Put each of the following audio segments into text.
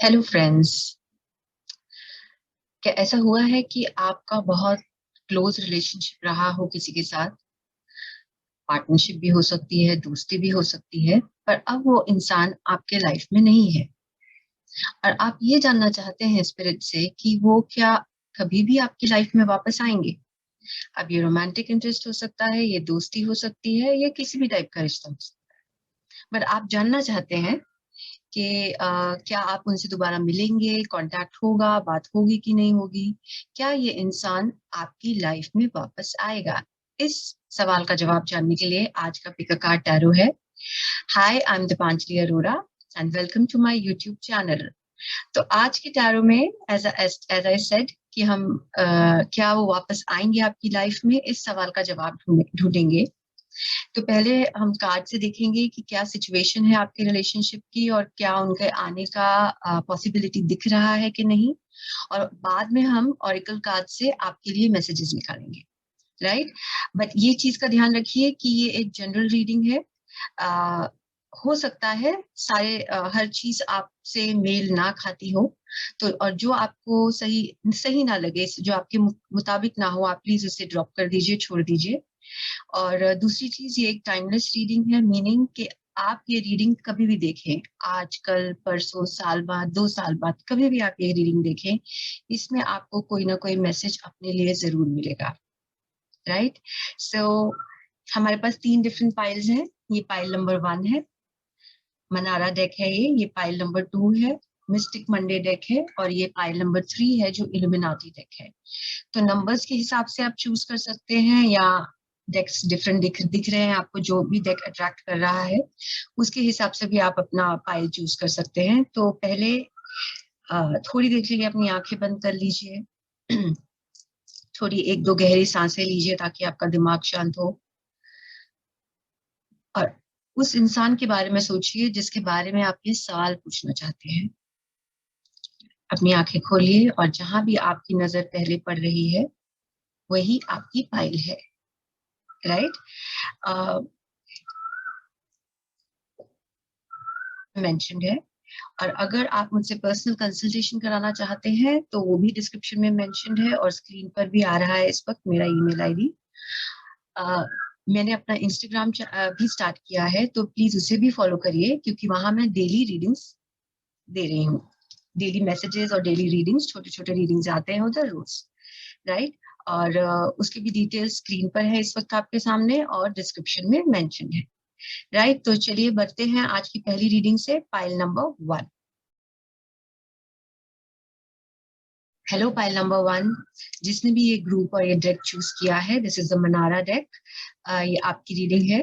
Hello friends. क्या ऐसा हुआ है कि आपका बहुत क्लोज रिलेशनशिप रहा हो किसी के साथ? पार्टनरशिप भी हो सकती है, दोस्ती भी हो सकती है, पर अब वो इंसान आपके लाइफ में नहीं है और आप ये जानना चाहते हैं स्पिरिट से कि वो क्या कभी भी आपकी लाइफ में वापस आएंगे। अब ये रोमांटिक इंटरेस्ट हो सकता है, ये दोस्ती हो सकती है, या किसी भी टाइप का रिश्ता हो सकता है, बट आप जानना चाहते हैं कि क्या आप उनसे दोबारा मिलेंगे, कांटेक्ट होगा, बात होगी कि नहीं होगी, क्या ये इंसान आपकी लाइफ में वापस आएगा। इस सवाल का जवाब जानने के लिए आज का पिक अ कार्ड टैरो है। Hi, I am Deepanjali Arora and welcome to my YouTube channel. तो आज के टैरो में एज आई सेड कि हम क्या वो वापस आएंगे आपकी लाइफ में, इस सवाल का जवाब ढूंढेंगे। तो पहले हम कार्ड से देखेंगे कि क्या सिचुएशन है आपके रिलेशनशिप की और क्या उनके आने का पॉसिबिलिटी दिख रहा है कि नहीं। और बाद में हम ऑरिकल कार्ड से आपके लिए मैसेजेस निकालेंगे, राइट। बट ये चीज का ध्यान रखिए कि ये एक जनरल रीडिंग है। आ, हो सकता है हर चीज आपसे मेल ना खाती हो, तो और जो आपको सही सही ना लगे, जो आपके मुताबिक ना हो, आप प्लीज उसे ड्रॉप कर दीजिए, छोड़ दीजिए। और दूसरी चीज, ये एक टाइमलेस रीडिंग है, मीनिंग कि आप ये रीडिंग कभी भी देखें, आज कल परसों, साल बाद, 2 साल बाद, कभी भी आप ये रीडिंग देखें, इसमें आपको कोई ना कोई मैसेज अपने लिए जरूर मिलेगा, राइट। सो हमारे पास 3 डिफरेंट पाइल्स हैं। ये पाइल नंबर 1 है, मनारा डेक है। ये पाइल नंबर 2 है, मिस्टिक मंडे डेक है, और ये पाइल नंबर 3 है जो इल्यूमिनाटी डेक है। तो नंबर्स के हिसाब से आप चूज कर सकते हैं, या डेक्स डिफरेंट दिख रहे हैं आपको, जो भी डेक अट्रैक्ट कर रहा है उसके हिसाब से भी आप अपना पाइल चूज कर सकते हैं। तो पहले थोड़ी देर के लिए अपनी आंखें बंद कर लीजिए। थोड़ी 1-2 गहरी सांसें लीजिए ताकि आपका दिमाग शांत हो, और उस इंसान के बारे में सोचिए जिसके बारे में आप ये सवाल पूछना चाहते हैं। अपनी आंखें खोलिए और जहां भी आपकी नजर पहले पड़ रही है वही आपकी पाइल है, राइट। मेंशन्ड है, और अगर आप मुझसे पर्सनल कंसल्टेशन कराना चाहते हैं तो वो भी डिस्क्रिप्शन में मेंशन्ड है, और स्क्रीन पर भी आ रहा है इस वक्त मेरा ईमेल आईडी। मैंने अपना इंस्टाग्राम भी स्टार्ट किया है, तो प्लीज उसे भी फॉलो करिए, क्योंकि वहां मैं डेली रीडिंग्स दे रही हूँ। डेली मैसेजेस और डेली रीडिंग्स, छोटे छोटे रीडिंग्स आते हैं उधर रोज, राइट। और उसकी भी डिटेल्स स्क्रीन पर है इस वक्त आपके सामने, और डिस्क्रिप्शन में मेंशन है, राइट। तो चलिए बढ़ते हैं आज की पहली रीडिंग से, pile number 1। Hello pile number 1, जिसने भी ये ग्रुप और ये डेक चूज किया है, this is the Mannara deck. ये आपकी रीडिंग है।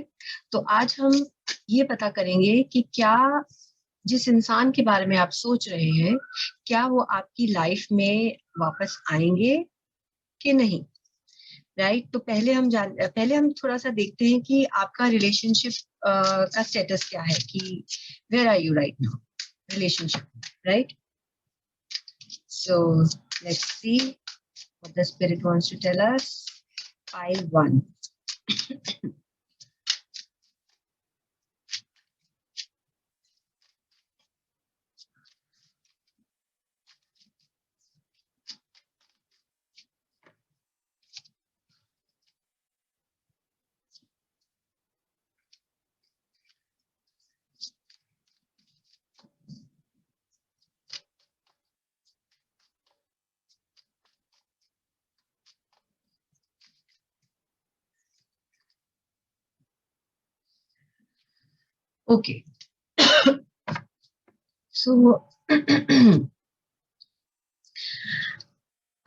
तो आज हम ये पता करेंगे कि क्या जिस इंसान के बारे में आप सोच रहे हैं, क्या वो आपकी लाइफ में वापस आएंगे कि नहीं, राइट। तो पहले हम थोड़ा सा देखते हैं कि आपका रिलेशनशिप का स्टेटस क्या है, कि where are you right now, relationship, right. So let's see what the spirit wants to tell us. Pile 1. Okay. So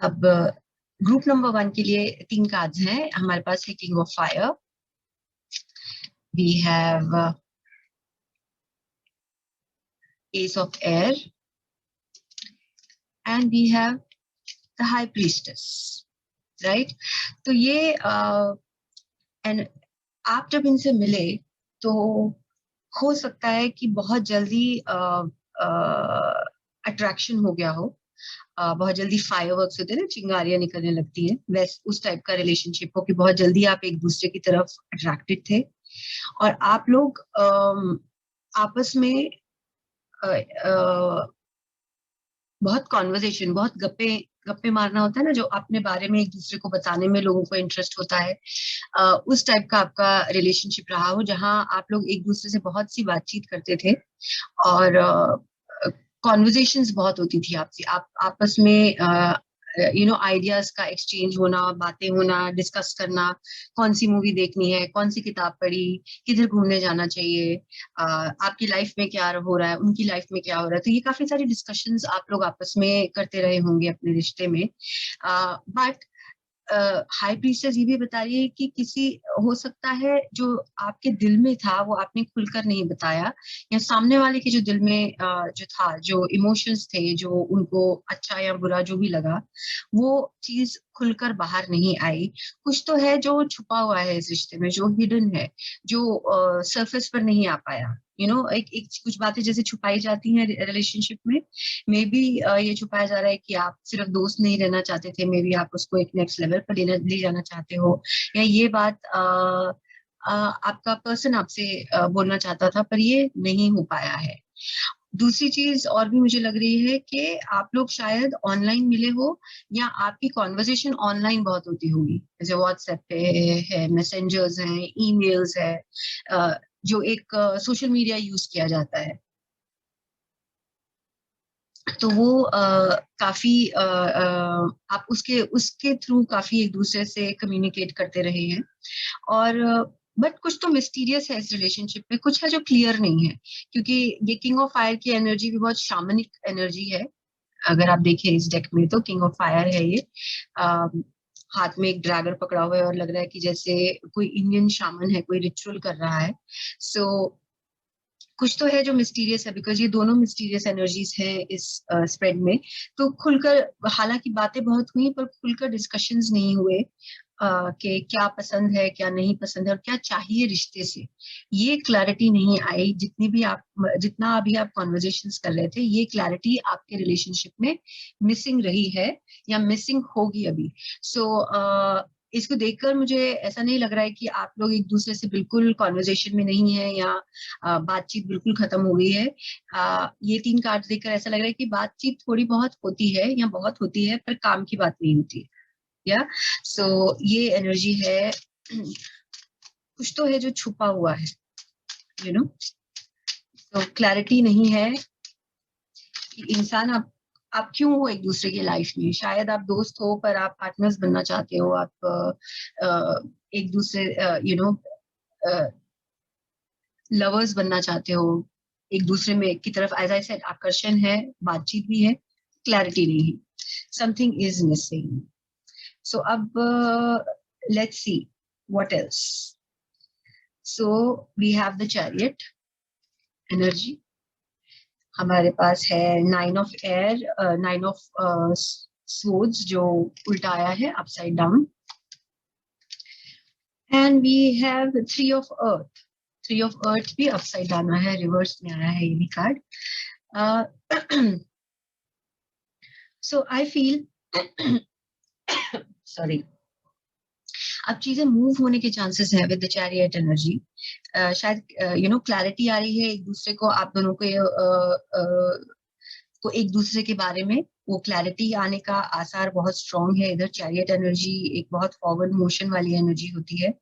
अब ग्रुप नंबर 1 के लिए 3 कार्ड्स हैं हमारे पास है। King of fire, we have ace of air, and we have the high priestess, right. तो ये and आप जब इनसे मिले तो हो सकता है कि बहुत जल्दी अट्रैक्शन हो गया हो, बहुत जल्दी फायरवर्क्स होते हैं ना, चिंगारियां निकलने लगती है, वैसे उस टाइप का रिलेशनशिप हो कि बहुत जल्दी आप एक दूसरे की तरफ अट्रैक्टेड थे, और आप लोग आपस में बहुत कॉन्वर्जेशन, बहुत गप्पे गप्पे मारना होता है ना, जो अपने बारे में एक दूसरे को बताने में लोगों को इंटरेस्ट होता है। उस टाइप का आपका रिलेशनशिप रहा हो, जहां आप लोग एक दूसरे से बहुत सी बातचीत करते थे, और कॉन्वर्जेशंस बहुत होती थी आपसी, आप आपस में आइडियाज का एक्सचेंज होना, बातें होना, डिस्कस करना, कौन सी मूवी देखनी है, कौन सी किताब पढ़ी, किधर घूमने जाना चाहिए, आपकी लाइफ में क्या हो रहा है, उनकी लाइफ में क्या हो रहा है। तो ये काफी सारी डिस्कशंस आप लोग आपस में करते रहे होंगे अपने रिश्ते में। बट हाई प्रीस्टेस ये भी बता रही है कि किसी, हो सकता है जो आपके दिल में था वो आपने खुलकर नहीं बताया, या सामने वाले के जो दिल में जो था, जो इमोशंस थे, जो उनको अच्छा या बुरा जो भी लगा, वो चीज खुलकर बाहर नहीं आई। कुछ तो है जो छुपा हुआ है इस रिश्ते में, जो हिडन है, जो सरफेस पर नहीं आ पाया। एक एक कुछ बातें जैसे छुपाई जाती हैं रिलेशनशिप में, मे बी ये छुपाया जा रहा है कि आप सिर्फ दोस्त नहीं रहना चाहते थे, मे बी आप उसको एक नेक्स्ट लेवल पर ले जाना चाहते हो, या ये बात आपका पर्सन आपसे बोलना चाहता था, पर ये नहीं हो पाया है। दूसरी चीज और भी मुझे लग रही है कि आप लोग शायद ऑनलाइन मिले हो, या आपकी कॉन्वर्जेशन ऑनलाइन बहुत होती होगी, जैसे व्हाट्सएप पे है, मैसेंजर्स हैं, ईमेल्स है, जो एक सोशल मीडिया यूज किया जाता है। तो वो काफी आप उसके उसके थ्रू काफी एक दूसरे से कम्युनिकेट करते रहे हैं। और बट कुछ तो मिस्टीरियस है इस रिलेशनशिप में, कुछ है जो क्लियर नहीं है, क्योंकि ये किंग ऑफ फायर की एनर्जी भी बहुत शामनिक एनर्जी है। अगर आप देखें इस डेक में तो किंग ऑफ फायर है ये। अ, हाथ में एक ड्रैगन पकड़ा हुआ है, और लग रहा है कि जैसे कोई इंडियन शामन है, कोई रिचुअल कर रहा है। सो कुछ तो है जो मिस्टीरियस है, बिकॉज ये दोनों मिस्टीरियस एनर्जीज हैं इस स्प्रेड में। तो खुलकर, हालांकि बातें बहुत हुई, पर खुलकर डिस्कशंस नहीं हुए कि क्या पसंद है, क्या नहीं पसंद है, और क्या चाहिए रिश्ते से। ये क्लैरिटी नहीं आई, जितना अभी आप कॉन्वर्जेशंस कर रहे थे, ये क्लैरिटी आपके रिलेशनशिप में मिसिंग रही है, या मिसिंग होगी अभी। सो इसको देखकर मुझे ऐसा नहीं लग रहा है कि आप लोग एक दूसरे से बिल्कुल कॉन्वर्जेशन में नहीं है, या बातचीत बिल्कुल खत्म हो गई है। ये 3 कार्ड देखकर ऐसा लग रहा है कि बातचीत थोड़ी बहुत होती है, या बहुत होती है, पर काम की बात नहीं होती है। या सो ये एनर्जी है। कुछ तो है जो छुपा हुआ है, यू नो तो क्लैरिटी नहीं है कि इंसान, आप क्यों हो एक दूसरे की लाइफ में। शायद आप दोस्त हो, पर आप पार्टनर्स बनना चाहते हो, आप एक दूसरे लवर्स बनना चाहते हो, एक दूसरे में की तरफ, एज आई सेड, आकर्षण है, बातचीत भी है, क्लैरिटी नहीं है, समथिंग इज मिसिंग। सो अब let's see what else. So we have the chariot energy, हमारे पास है 9 ऑफ एयर, 9 ऑफ swords जो उल्टा आया है, upside down, and we have 3 of earth. 3 of earth भी अपसाइड डाउन है, रिवर्स में आया है ये भी card. So I feel sorry, अब चीजें मूव होने के चांसेस हैं विद द चैरियट एनर्जी। शायद क्लैरिटी आ रही है एक दूसरे को, आप दोनों को एक दूसरे के बारे में वो क्लैरिटी आने का आसार बहुत स्ट्रांग है। इधर चैरियट एनर्जी एक बहुत फॉरवर्ड मोशन वाली एनर्जी होती है,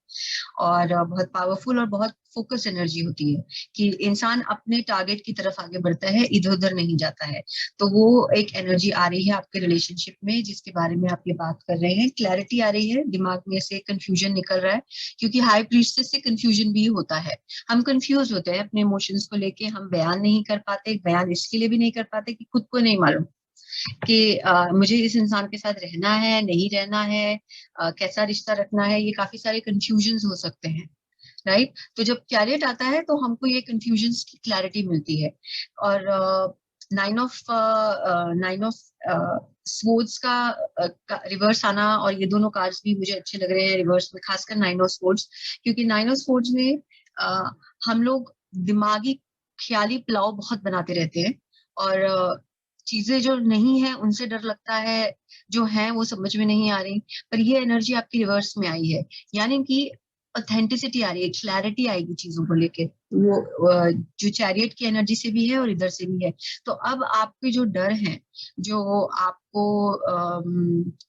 और बहुत पावरफुल और बहुत फोकस एनर्जी होती है, कि इंसान अपने टारगेट की तरफ आगे बढ़ता है, इधर उधर नहीं जाता है। तो वो एक एनर्जी आ रही है आपके रिलेशनशिप में, जिसके बारे में आप ये बात कर रहे हैं। क्लैरिटी आ रही है, दिमाग में से कंफ्यूजन निकल रहा है, क्योंकि हाई प्रीस्टेस से कंफ्यूजन भी होता है। हम कंफ्यूज होते हैं अपने इमोशंस को लेके, हम बयान नहीं कर पाते, बयान इसके लिए भी नहीं कर पाते कि खुद को नहीं मालूम कि मुझे इस इंसान के साथ रहना है, नहीं रहना है, कैसा रिश्ता रखना है। ये काफी सारे कंफ्यूजन हो सकते हैं, राइट। तो जब कैरियर आता है तो हमको ये कंफ्यूजन की क्लैरिटी मिलती है। और 9 ऑफ स्पोर्ट्स का रिवर्स आना, और ये दोनों कार्ड्स भी मुझे अच्छे लग रहे हैं रिवर्स में, खासकर 9 ऑफ स्पोर्ट्स, क्योंकि 9 ऑफ स्पोर्ट्स में हम लोग दिमागी ख्याली पुलाव बहुत बनाते रहते हैं, और चीजें जो नहीं है उनसे डर लगता है, जो है वो समझ में नहीं आ रही। पर ये एनर्जी आपकी रिवर्स में आई है, यानी कि ऑथेंटिसिटी आ रही है, क्लैरिटी आएगी चीजों को लेके। वो जो चैरियट की एनर्जी से भी है और इधर से भी है। तो अब आपके जो डर हैं, जो आपको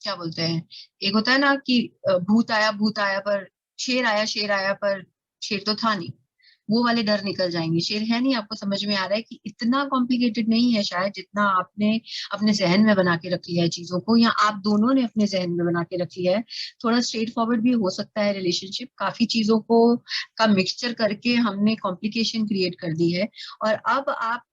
क्या बोलते हैं, एक होता है ना कि भूत आया पर शेर आया पर शेर तो था नहीं, वो वाले डर निकल जाएंगे। शेर है नहीं, आपको समझ में आ रहा है कि इतना कॉम्प्लिकेटेड नहीं है शायद जितना आपने अपने जहन में बना के रख लिया है चीजों को, या आप दोनों ने अपने जहन में बना के रख लिया है। थोड़ा स्ट्रेट फॉरवर्ड भी हो सकता है रिलेशनशिप, काफी चीजों को का मिक्सचर करके हमने कॉम्प्लिकेशन क्रिएट कर दी है। और अब आप,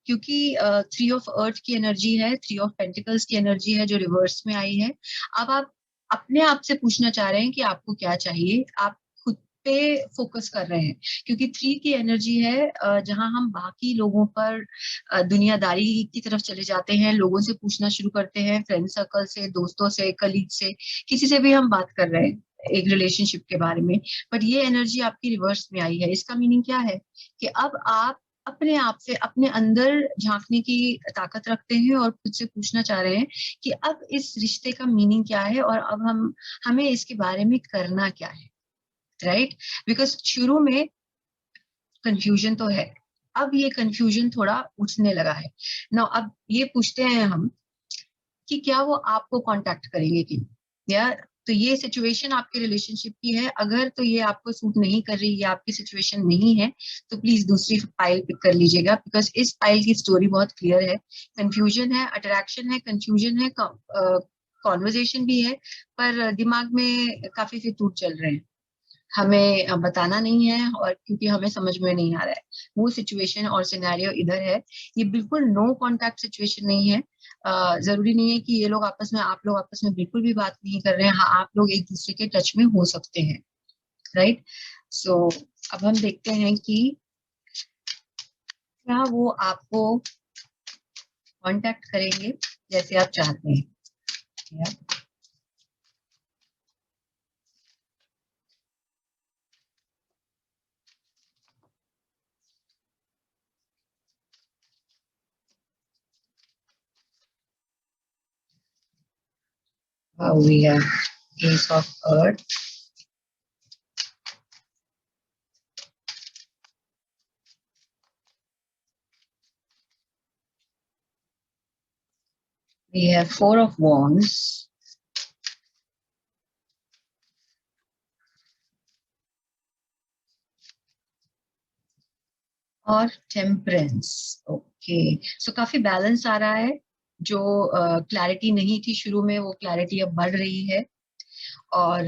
क्योंकि थ्री ऑफ अर्थ की एनर्जी है, थ्री ऑफ पेंटिकल्स की एनर्जी है जो रिवर्स में आई है, अब आप अपने आप से पूछना चाह रहे हैं कि आपको क्या चाहिए। आप खुद पे फोकस कर रहे हैं, क्योंकि थ्री की एनर्जी है जहां हम बाकी लोगों पर दुनियादारी की तरफ चले जाते हैं, लोगों से पूछना शुरू करते हैं, फ्रेंड सर्कल से, दोस्तों से, कलीग से, किसी से भी हम बात कर रहे हैं एक रिलेशनशिप के बारे में। बट ये एनर्जी आपकी रिवर्स में आई है। इसका मीनिंग क्या है कि अब आप अपने आप से अपने अंदर झांकने की ताकत रखते हैं और खुद से पूछना चाह रहे हैं कि अब इस रिश्ते का मीनिंग क्या है और अब हमें इसके बारे में करना क्या है, राइट? बिकॉज शुरू में कंफ्यूजन तो है, अब ये कंफ्यूजन थोड़ा उठने लगा है ना। अब ये पूछते हैं हम कि क्या वो आपको कांटेक्ट करेंगे कि नहीं, या तो ये सिचुएशन आपके रिलेशनशिप की है। अगर तो ये आपको सूट नहीं कर रही, ये आपकी सिचुएशन नहीं है, तो प्लीज दूसरी फाइल पिक कर लीजिएगा, बिकॉज इस फाइल की स्टोरी बहुत क्लियर है। कंफ्यूजन है, अट्रैक्शन है, कंफ्यूजन है, कॉन्वर्जेशन भी है, पर दिमाग में काफी फितूर चल रहे हैं। हमें बताना नहीं है, और क्योंकि हमें समझ में नहीं आ रहा है वो सिचुएशन और सिनेरियो इधर है। ये बिल्कुल नो कांटेक्ट सिचुएशन नहीं है। जरूरी नहीं है कि ये लोग आपस में, आप लोग आपस में बिल्कुल भी बात नहीं कर रहे हैं। हाँ, आप लोग एक दूसरे के टच में हो सकते हैं, राइट? सो अब हम देखते हैं कि क्या वो आपको कांटेक्ट करेंगे जैसे आप चाहते हैं। We have Ace of Earth, we have Four of Wands, और टेम्परेंस। ओके, सो काफी बैलेंस आ रहा है। जो क्लैरिटी नहीं थी शुरू में, वो क्लैरिटी अब बढ़ रही है। और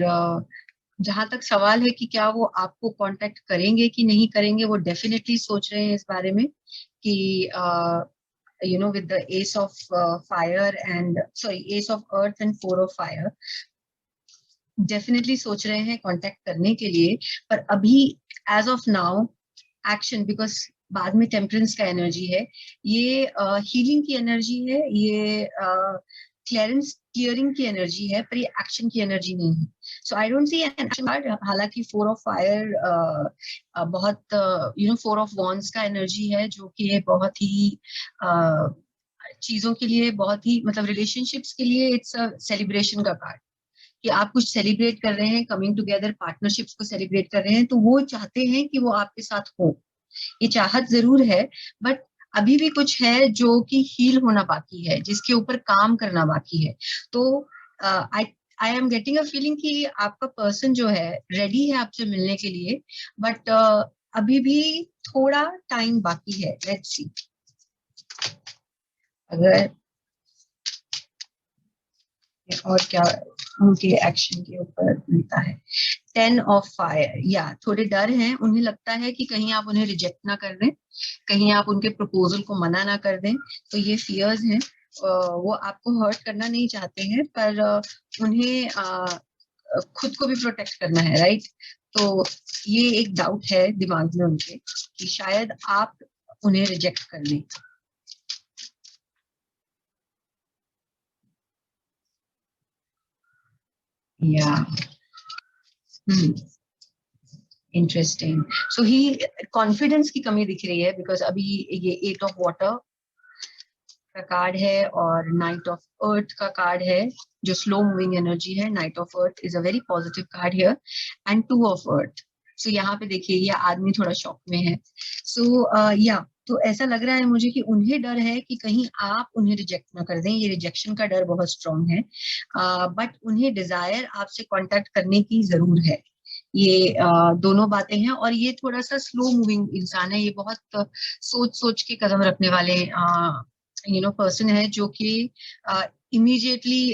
जहां तक सवाल है कि क्या वो आपको कांटेक्ट करेंगे कि नहीं करेंगे, वो डेफिनेटली सोच रहे हैं इस बारे में कि with the ace of fire and sorry ace of earth and four of fire, definitely सोच रहे हैं कांटेक्ट करने के लिए। पर अभी as of now action, because बाद में टेम्परेंस का एनर्जी है, ये हीलिंग की एनर्जी है, ये क्लियरिंग की एनर्जी है, पर ये एक्शन की एनर्जी नहीं है। So I don't see an action card. हालांकि फोर ऑफ फायर बहुत फोर ऑफ वॉन्ड्स का एनर्जी है, जो कि ये बहुत ही चीजों के लिए, बहुत ही मतलब रिलेशनशिप्स के लिए इट्स अ सेलिब्रेशन का कार्ड, कि आप कुछ सेलिब्रेट कर रहे हैं, कमिंग टुगेदर, पार्टनरशिप्स को सेलिब्रेट कर रहे हैं, तो वो चाहते हैं कि वो आपके साथ हो। ये चाहत जरूर है, बट अभी भी कुछ है जो कि हील होना बाकी है, जिसके ऊपर काम करना बाकी है। तो I I am getting a feeling कि आपका पर्सन जो है रेडी है आपसे मिलने के लिए, बट अभी भी थोड़ा टाइम बाकी है। लेट्स सी अगर और क्या उनके एक्शन के ऊपर मिलता है। 10 ऑफ फायर, या थोड़े डर हैं, उन्हें लगता है कि कहीं आप उन्हें रिजेक्ट ना कर दें, कहीं आप उनके प्रपोजल को मना ना कर दें। तो ये फियर्स हैं। वो आपको हर्ट करना नहीं चाहते हैं, पर उन्हें खुद को भी प्रोटेक्ट करना है, राइट? तो ये एक डाउट है दिमाग में उनके कि शायद आप उन्हें रिजेक्ट कर दें। या इंटरेस्टिंग। सो ही कॉन्फिडेंस की कमी दिख रही है, बिकॉज अभी ये 8 ऑफ वाटर, का कार्ड है और नाइट ऑफ अर्थ का कार्ड है जो स्लो मूविंग एनर्जी है. Knight of earth is a very positive card here and two of earth. So यहाँ पे देखिए ये आदमी थोड़ा शॉक में है. सो या तो ऐसा लग रहा है मुझे कि उन्हें डर है कि कहीं आप उन्हें रिजेक्ट ना कर दें. ये रिजेक्शन का डर बहुत स्ट्रांग है. बट उन्हें डिजायर आपसे कांटेक्ट करने की जरूर है. ये दोनों बातें हैं. और ये थोड़ा सा स्लो मूविंग इंसान है. ये बहुत सोच सोच के कदम रखने वाले पर्सन है जो कि इमीडिएटली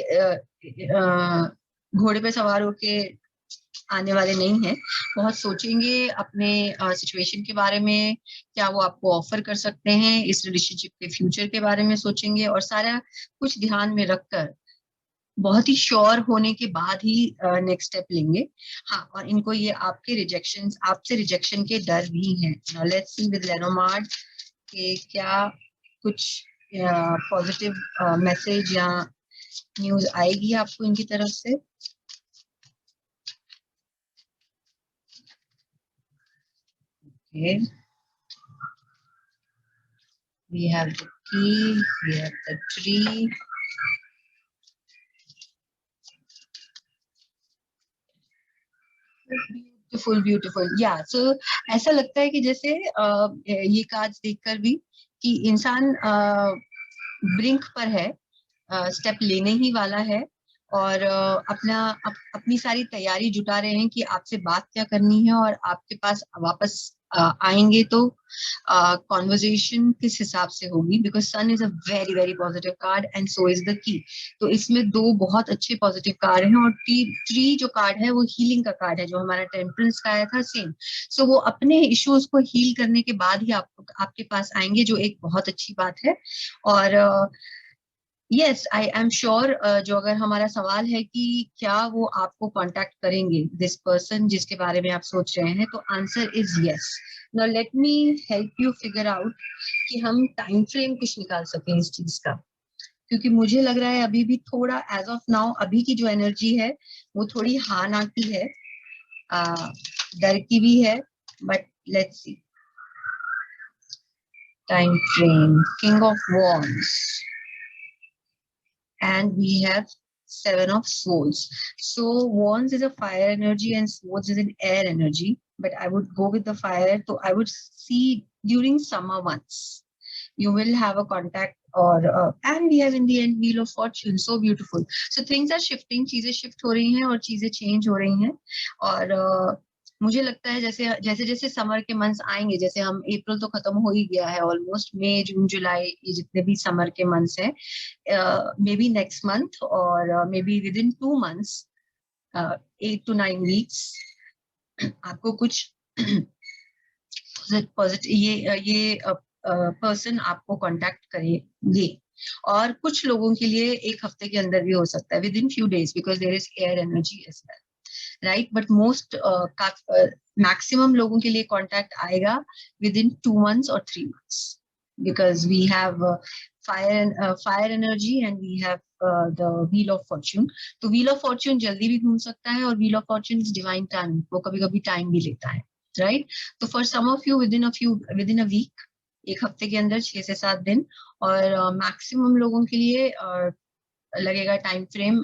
घोड़े पे सवार होके आने वाले नहीं है. बहुत सोचेंगे अपने सिचुएशन के बारे में, क्या वो आपको ऑफर कर सकते हैं, इस रिलेशनशिप के फ्यूचर के बारे में सोचेंगे और सारा कुछ ध्यान में रखकर बहुत ही श्योर होने के बाद ही नेक्स्ट स्टेप लेंगे. हाँ, और इनको ये आपसे रिजेक्शन के डर भी हैं. नाउ लेट्स सी विद लेनोमार्ड के क्या कुछ पॉजिटिव मैसेज या न्यूज आएगी आपको इनकी तरफ से. Okay. We have the key, we have the tree. Beautiful beautiful. या सो ऐसा लगता है कि जैसे ये कार्ड्स देखकर भी कि इंसान ब्रिंक पर है, स्टेप लेने ही वाला है और अपनी सारी तैयारी जुटा रहे हैं कि आपसे बात क्या करनी है और आपके पास वापस आएंगे तो कॉन्वर्जेशन किस हिसाब से होगी. Because sun is a very very positive card and so is the key. तो इसमें दो बहुत अच्छे पॉजिटिव कार्ड हैं. और ट्री जो कार्ड है वो हीलिंग का कार्ड है, जो हमारा टेम्परेंस का आया था सेम. सो वो अपने इश्यूज को हील करने के बाद ही आपके पास आएंगे, जो एक बहुत अच्छी बात है. और यस, आई एम श्योर. जो अगर हमारा सवाल है कि क्या वो आपको कांटेक्ट करेंगे, दिस पर्सन जिसके बारे में आप सोच रहे हैं, तो answer is yes. Now let me help you figure out कि हम टाइम फ्रेम कुछ निकाल सकें इस चीज का. क्योंकि मुझे लग रहा है अभी भी थोड़ा एज ऑफ नाउ अभी की जो एनर्जी है वो थोड़ी हाँ ना की है, डर की भी है. But let's see. Time frame, king of wands, and we have seven of swords. So wands is a fire energy and swords is an air energy, but I would go with the fire. So I would see during summer months you will have a contact, or and we have in the end wheel of fortune. So beautiful. So things are shifting, चीजें shift हो रही हैं और चीजें change हो रही हैं. और मुझे लगता है जैसे जैसे जैसे समर के मंथ्स आएंगे, जैसे हम अप्रैल तो खत्म हो ही गया है ऑलमोस्ट, मई जून जुलाई ये जितने भी समर के मंथ्स हैं, मे बी नेक्स्ट मंथ और may be with in 2 months, 8 to 9 weeks, आपको कुछ पॉजिटिव ये पर्सन आपको कांटेक्ट करेंगे. और कुछ लोगों के लिए एक हफ्ते के अंदर भी हो सकता है, within few days, because there is air energy as well, right. But most maximum लोगों के लिए कांटेक्ट आएगा within 2 months or 3 months, because we have fire energy and we have the wheel of fortune. तो wheel of fortune जल्दी भी घूम सकता है और wheel of fortune is divine time, वो कभी कभी टाइम भी लेता है, राइट. तो for some of you within a week, एक हफ्ते के अंदर 6 से 7 दिन. और मैक्सिमम लोगों के लिए लगेगा time frame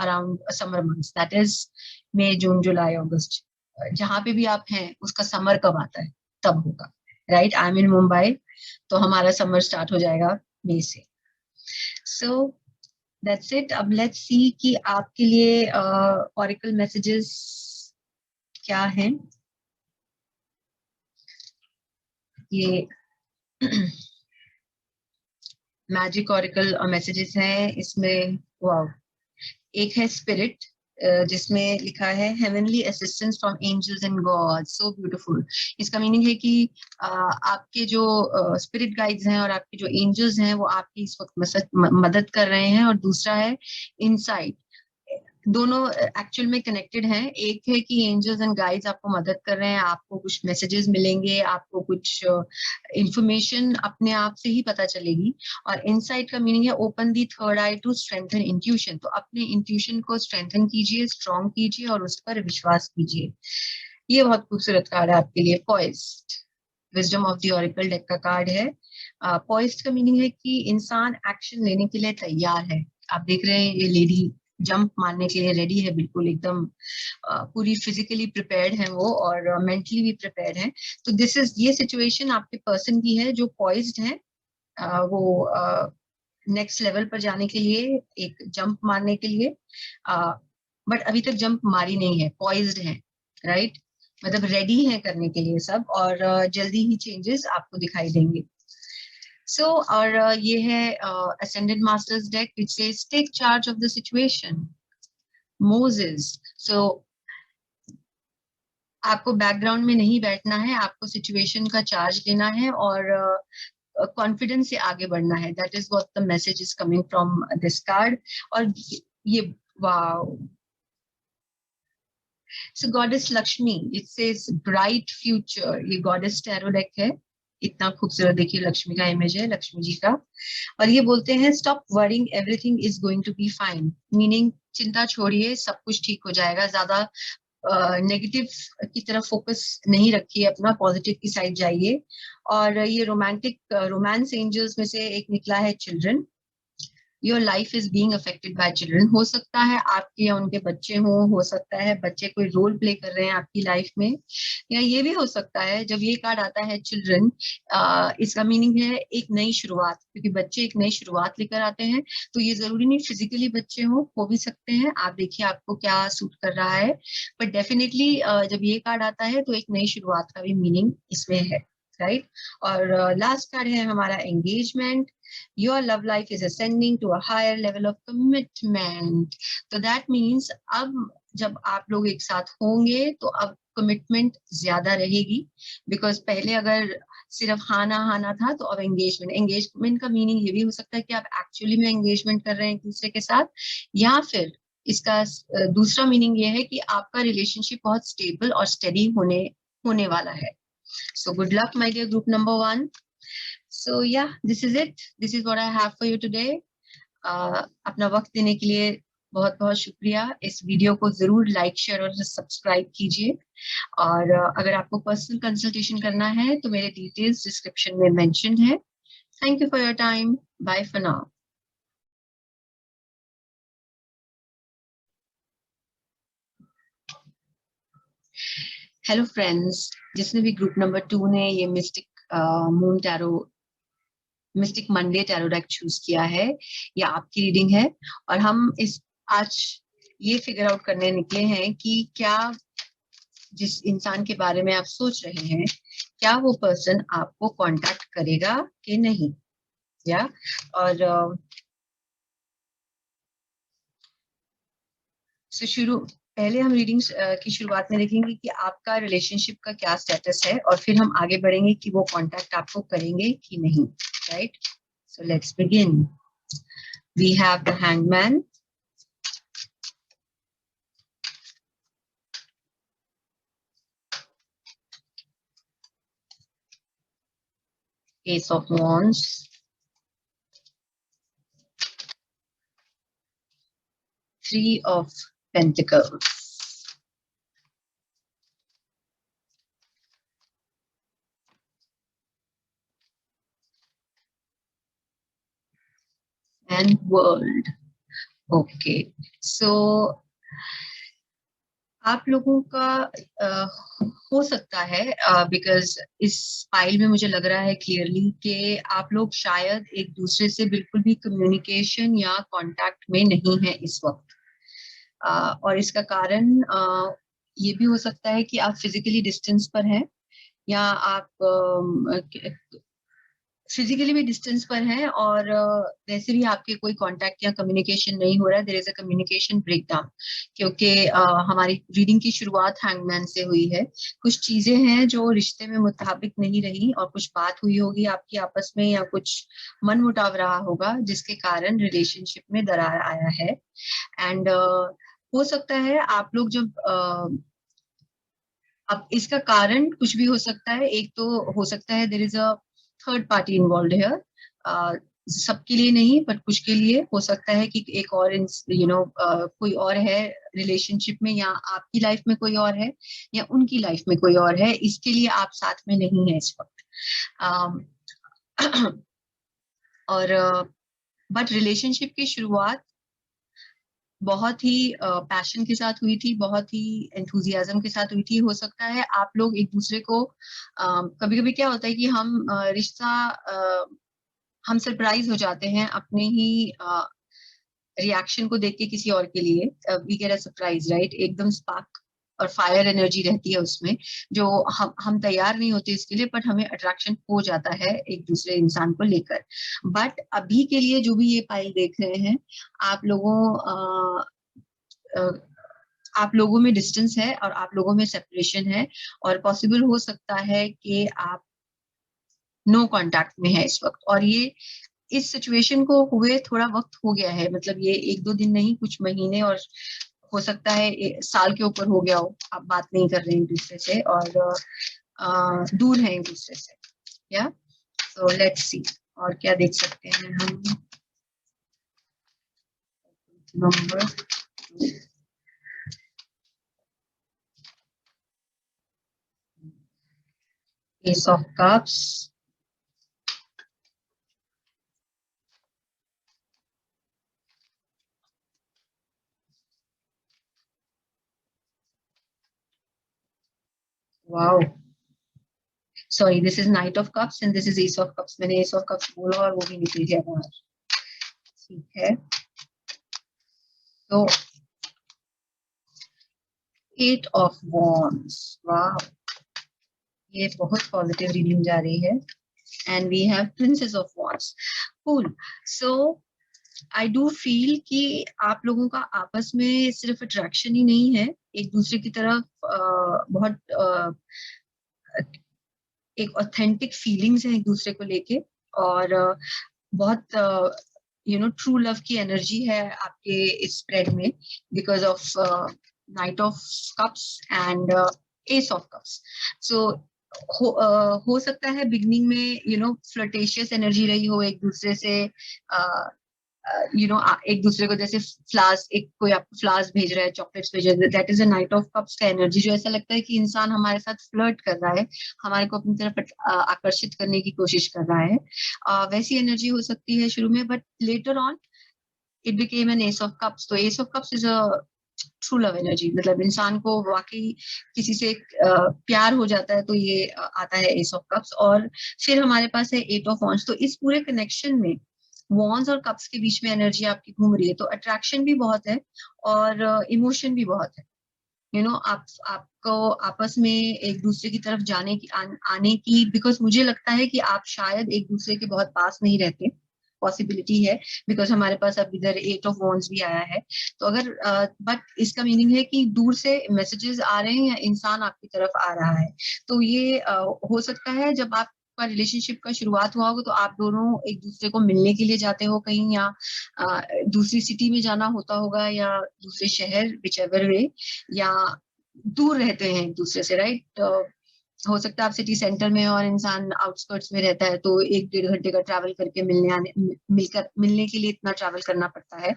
around summer months, that is May June July August. जहां पे भी आप हैं उसका समर कब आता है तब होगा, राइट. आई एम इन मुंबई, तो हमारा समर स्टार्ट हो जाएगा मई से. So that's it. अब लेट्स सी कि आपके लिए ऑरिकल मैसेजेस क्या हैं. ये मैजिक ऑरिकल मैसेजेस हैं. इसमें वाओ, एक है स्पिरिट, जिसमें लिखा है heavenly assistance from angels and gods. So beautiful. इसका मीनिंग है कि आपके जो स्पिरिट गाइड्स हैं और आपके जो एंजल्स हैं वो आपकी इस वक्त मदद कर रहे हैं. और दूसरा है इनसाइट. दोनों एक्चुअल में कनेक्टेड हैं. एक है कि एंजल्स एंड गाइड्स आपको मदद कर रहे हैं, आपको कुछ मैसेजेस मिलेंगे, आपको कुछ इंफॉर्मेशन अपने आप से ही पता चलेगी. और इनसाइट का मीनिंग है open the third eye to strengthen intuition. तो अपने इंट्यूशन को स्ट्रेंथन कीजिए, स्ट्रॉन्ग कीजिए और उस पर विश्वास कीजिए. ये बहुत खूबसूरत कार्ड है आपके लिए. Poised, wisdom of the oracle deck का कार्ड है. पॉइज्ड का मीनिंग है कि इंसान एक्शन लेने के लिए तैयार है। आप देख रहे हैं ये लेडी जंप मारने के लिए रेडी है, बिल्कुल एकदम पूरी फिजिकली प्रिपेयर्ड है वो, और मेंटली भी प्रिपेयर्ड है। तो दिस इज, ये सिचुएशन आपके पर्सन की है जो पॉइज्ड है, वो नेक्स्ट लेवल पर जाने के लिए, एक जंप मारने के लिए, बट अभी तक जंप मारी नहीं है, पॉइज्ड है, राइट। मतलब रेडी है करने के लिए सब, और जल्दी ही चेंजेस आपको दिखाई देंगे। सो और ये है ascended masters deck which says take charge of the situation, Moses. So आपको बैकग्राउंड में नहीं बैठना है, आपको सिचुएशन का चार्ज लेना है और कॉन्फिडेंस से आगे बढ़ना है। That is what the message is coming from this card. और ये wow, so goddess Lakshmi, it says bright future. ये गॉडेस टैरो डेक है, इतना खूबसूरत, देखिए लक्ष्मी का इमेज है, लक्ष्मी जी का। और ये बोलते हैं stop worrying, everything is going to be fine. Meaning चिंता छोड़िए, सब कुछ ठीक हो जाएगा। ज्यादा नेगेटिव की तरफ फोकस नहीं रखिए, अपना पॉजिटिव की साइड जाइए। और ये रोमांटिक रोमांस एंजल्स में से एक निकला है children. Your life is being affected by children. हो सकता है आपके या उनके बच्चे हों, हो सकता है बच्चे कोई रोल प्ले कर रहे हैं आपकी लाइफ में, या ये भी हो सकता है जब ये कार्ड आता है चिल्ड्रन, इसका मीनिंग है एक नई शुरुआत, क्योंकि बच्चे एक नई शुरुआत लेकर आते हैं। तो ये जरूरी नहीं फिजिकली बच्चे हो भी सकते हैं। आप देखिए आपको क्या सूट कर रहा है, बट डेफिनेटली जब ये कार्ड आता है तो एक नई शुरुआत का भी मीनिंग इसमें है, राइट। और लास्ट कार्ड है हमारा engagement. Your love life is ascending to a higher level of commitment. तो that means अब जब आप लोग एक साथ होंगे तो अब कमिटमेंट ज्यादा रहेगी, बिकॉज पहले अगर सिर्फ हाँ ना था, तो अब एंगेजमेंट। एंगेजमेंट का मीनिंग ये भी हो सकता है कि आप एक्चुअली में एंगेजमेंट कर रहे हैं एक दूसरे के साथ, या फिर इसका दूसरा मीनिंग ये है कि आपका रिलेशनशिप बहुत स्टेबल और स्टेडी होने वाला है। So good luck my dear group number 1। So yeah, this is it. This is what I have for you today. अपना वक्त देने के लिए बहुत बहुत शुक्रिया। इस वीडियो को जरूर लाइक, शेयर और सब्सक्राइब कीजिए। और अगर आपको पर्सनल कंसल्टेशन करना है तो मेरे डिटेल्स डिस्क्रिप्शन में मेंशन्ड है। Thank you for your time. Bye for now. Hello friends, जिसने भी ग्रुप नंबर 2 ने ये mystic moon tarot, mystic Monday tarot deck choose किया है, ये आपकी रीडिंग है। और हम इस आज ये फिगर आउट करने निकले हैं कि क्या जिस इंसान के बारे में आप सोच रहे हैं, क्या वो पर्सन आपको कांटेक्ट करेगा कि नहीं, या और पहले हम रीडिंग की शुरुआत में देखेंगे कि आपका रिलेशनशिप का क्या स्टेटस है, और फिर हम आगे बढ़ेंगे कि वो कांटेक्ट आपको करेंगे कि नहीं, right. So let's begin. We have the hangman, Ace of Wands, Three of Pentacles, and World. Okay, so आप लोगों का हो सकता है, बिकॉज इस फाइल में मुझे लग रहा है क्लियरली कि आप लोग शायद एक दूसरे से बिल्कुल भी कम्युनिकेशन या कांटेक्ट में नहीं है इस वक्त। और इसका कारण ये भी हो सकता है कि आप फिजिकली डिस्टेंस पर हैं, या आप फिजिकली भी डिस्टेंस पर हैं, और वैसे भी आपके कोई कांटेक्ट या कम्युनिकेशन नहीं हो रहा है। There is a communication breakdown, क्योंकि हमारी रीडिंग की शुरुआत हैंगमैन से हुई है। कुछ चीजें हैं जो रिश्ते में मुताबिक नहीं रही, और कुछ बात हुई होगी आपकी आपस में, या कुछ मन मुटाव रहा होगा जिसके कारण रिलेशनशिप में दरार आया है। एंड हो सकता है आप लोग जब अब इसका कारण कुछ भी हो सकता है। एक तो हो सकता है there is a third party involve here, सबके लिए नहीं बट कुछ के लिए हो सकता है कि एक और कोई और है रिलेशनशिप में, या आपकी लाइफ में कोई और है, या उनकी लाइफ में कोई और है। इसके लिए आप साथ में नहीं है इस वक्त। और बट रिलेशनशिप की शुरुआत बहुत ही पैशन के साथ हुई थी, बहुत ही एंथुजियाज्म के साथ हुई थी। हो सकता है आप लोग एक दूसरे को, कभी कभी क्या होता है कि हम रिश्ता, हम सरप्राइज हो जाते हैं अपने ही रिएक्शन को देख के किसी और के लिए। We get a surprise, right? एकदम स्पार्क और फायर एनर्जी रहती है उसमें, जो हम तैयार नहीं होते इसके लिए, बट हमें अट्रैक्शन हो जाता है एक दूसरे इंसान को लेकर। बट अभी के लिए जो भी ये पाइल देख रहे हैं, आप लोगों अ, आप लोगों में डिस्टेंस है और आप लोगों में सेपरेशन है, और पॉसिबल हो सकता है कि आप नो कांटेक्ट में है इस वक्त। और ये इस सिचुएशन को हुए थोड़ा वक्त हो गया है, मतलब ये एक दो दिन नहीं, कुछ महीने, और हो सकता है साल के ऊपर हो गया हो। आप बात नहीं कर रहे हैं एक दूसरे से, और दूर हैं एक दूसरे से। या सो लेट्स सी, और क्या देख सकते हैं हम। Number S of cups, wow, sorry, this is night of cups and this is S of cups. मैंने एस ऑफ कप्स बोला और वो भी निकल गया बाहर। ठीक है, तो एट ऑफ वॉन्ड्स, वाह, ये बहुत पॉजिटिव रीडिंग जा रही है। And we have princess of wands, cool. So I do feel कि आप लोगों का आपस में सिर्फ अट्रैक्शन ही नहीं है, एक दूसरे की तरफ बहुत एक ऑथेंटिक फीलिंग्स हैं एक दूसरे को लेके, और बहुत ट्रू लव की एनर्जी है आपके इस स्प्रेड में, because of knight of cups and ace of cups. So हो सकता है बिगनिंग में फ्लर्टेशियस एनर्जी रही हो एक दूसरे से, एक दूसरे को जैसे फ्लावर्स, एक कोई आपको फ्लावर्स भेज रहा है, चॉकलेट्स भेज रहा है, that is a night of cups का एनर्जी, जो ऐसा लगता है कि इंसान हमारे साथ फ्लर्ट कर रहा है, हमारे को अपनी तरफ आकर्षित करने की कोशिश कर रहा है। वैसी एनर्जी हो सकती है शुरू में, but later on it became an ace of cups. तो ace of cups is a true love energy, मतलब इंसान को वाकई किसी से प्यार हो जाता है, तो ये आता है एस ऑफ कप्स। और फिर हमारे पास है एट ऑफ वॉन्ड्स। तो इस पूरे कनेक्शन में वॉन्ड्स और कप्स के बीच में एनर्जी आपकी घूम रही है, तो अट्रैक्शन भी बहुत है और इमोशन भी बहुत है। आपको आपस में एक दूसरे की तरफ जाने की, आने की, बिकॉज मुझे लगता है कि आप शायद एक दूसरे के बहुत पास नहीं रहते, पॉसिबिलिटी है, बिकॉज हमारे पास अब इधर एट ऑफ वॉन्ड्स भी आया है। तो अगर बट इसका मीनिंग है कि दूर से मैसेजेस आ रहे हैं या इंसान आपकी तरफ आ रहा है। तो ये हो सकता है जब आपका रिलेशनशिप का शुरुआत हुआ होगा, तो आप दोनों एक दूसरे को मिलने के लिए जाते हो कहीं, या दूसरी सिटी में जाना होता होगा, या दूसरे शहर, विच एवर वे, या दूर रहते हैं एक दूसरे से, राइट? हो सकता है आप सिटी सेंटर में और इंसान आउटस्कर्ट्स में रहता है, तो एक डेढ़ घंटे का ट्रैवल करके मिलने के लिए इतना ट्रैवल करना पड़ता है।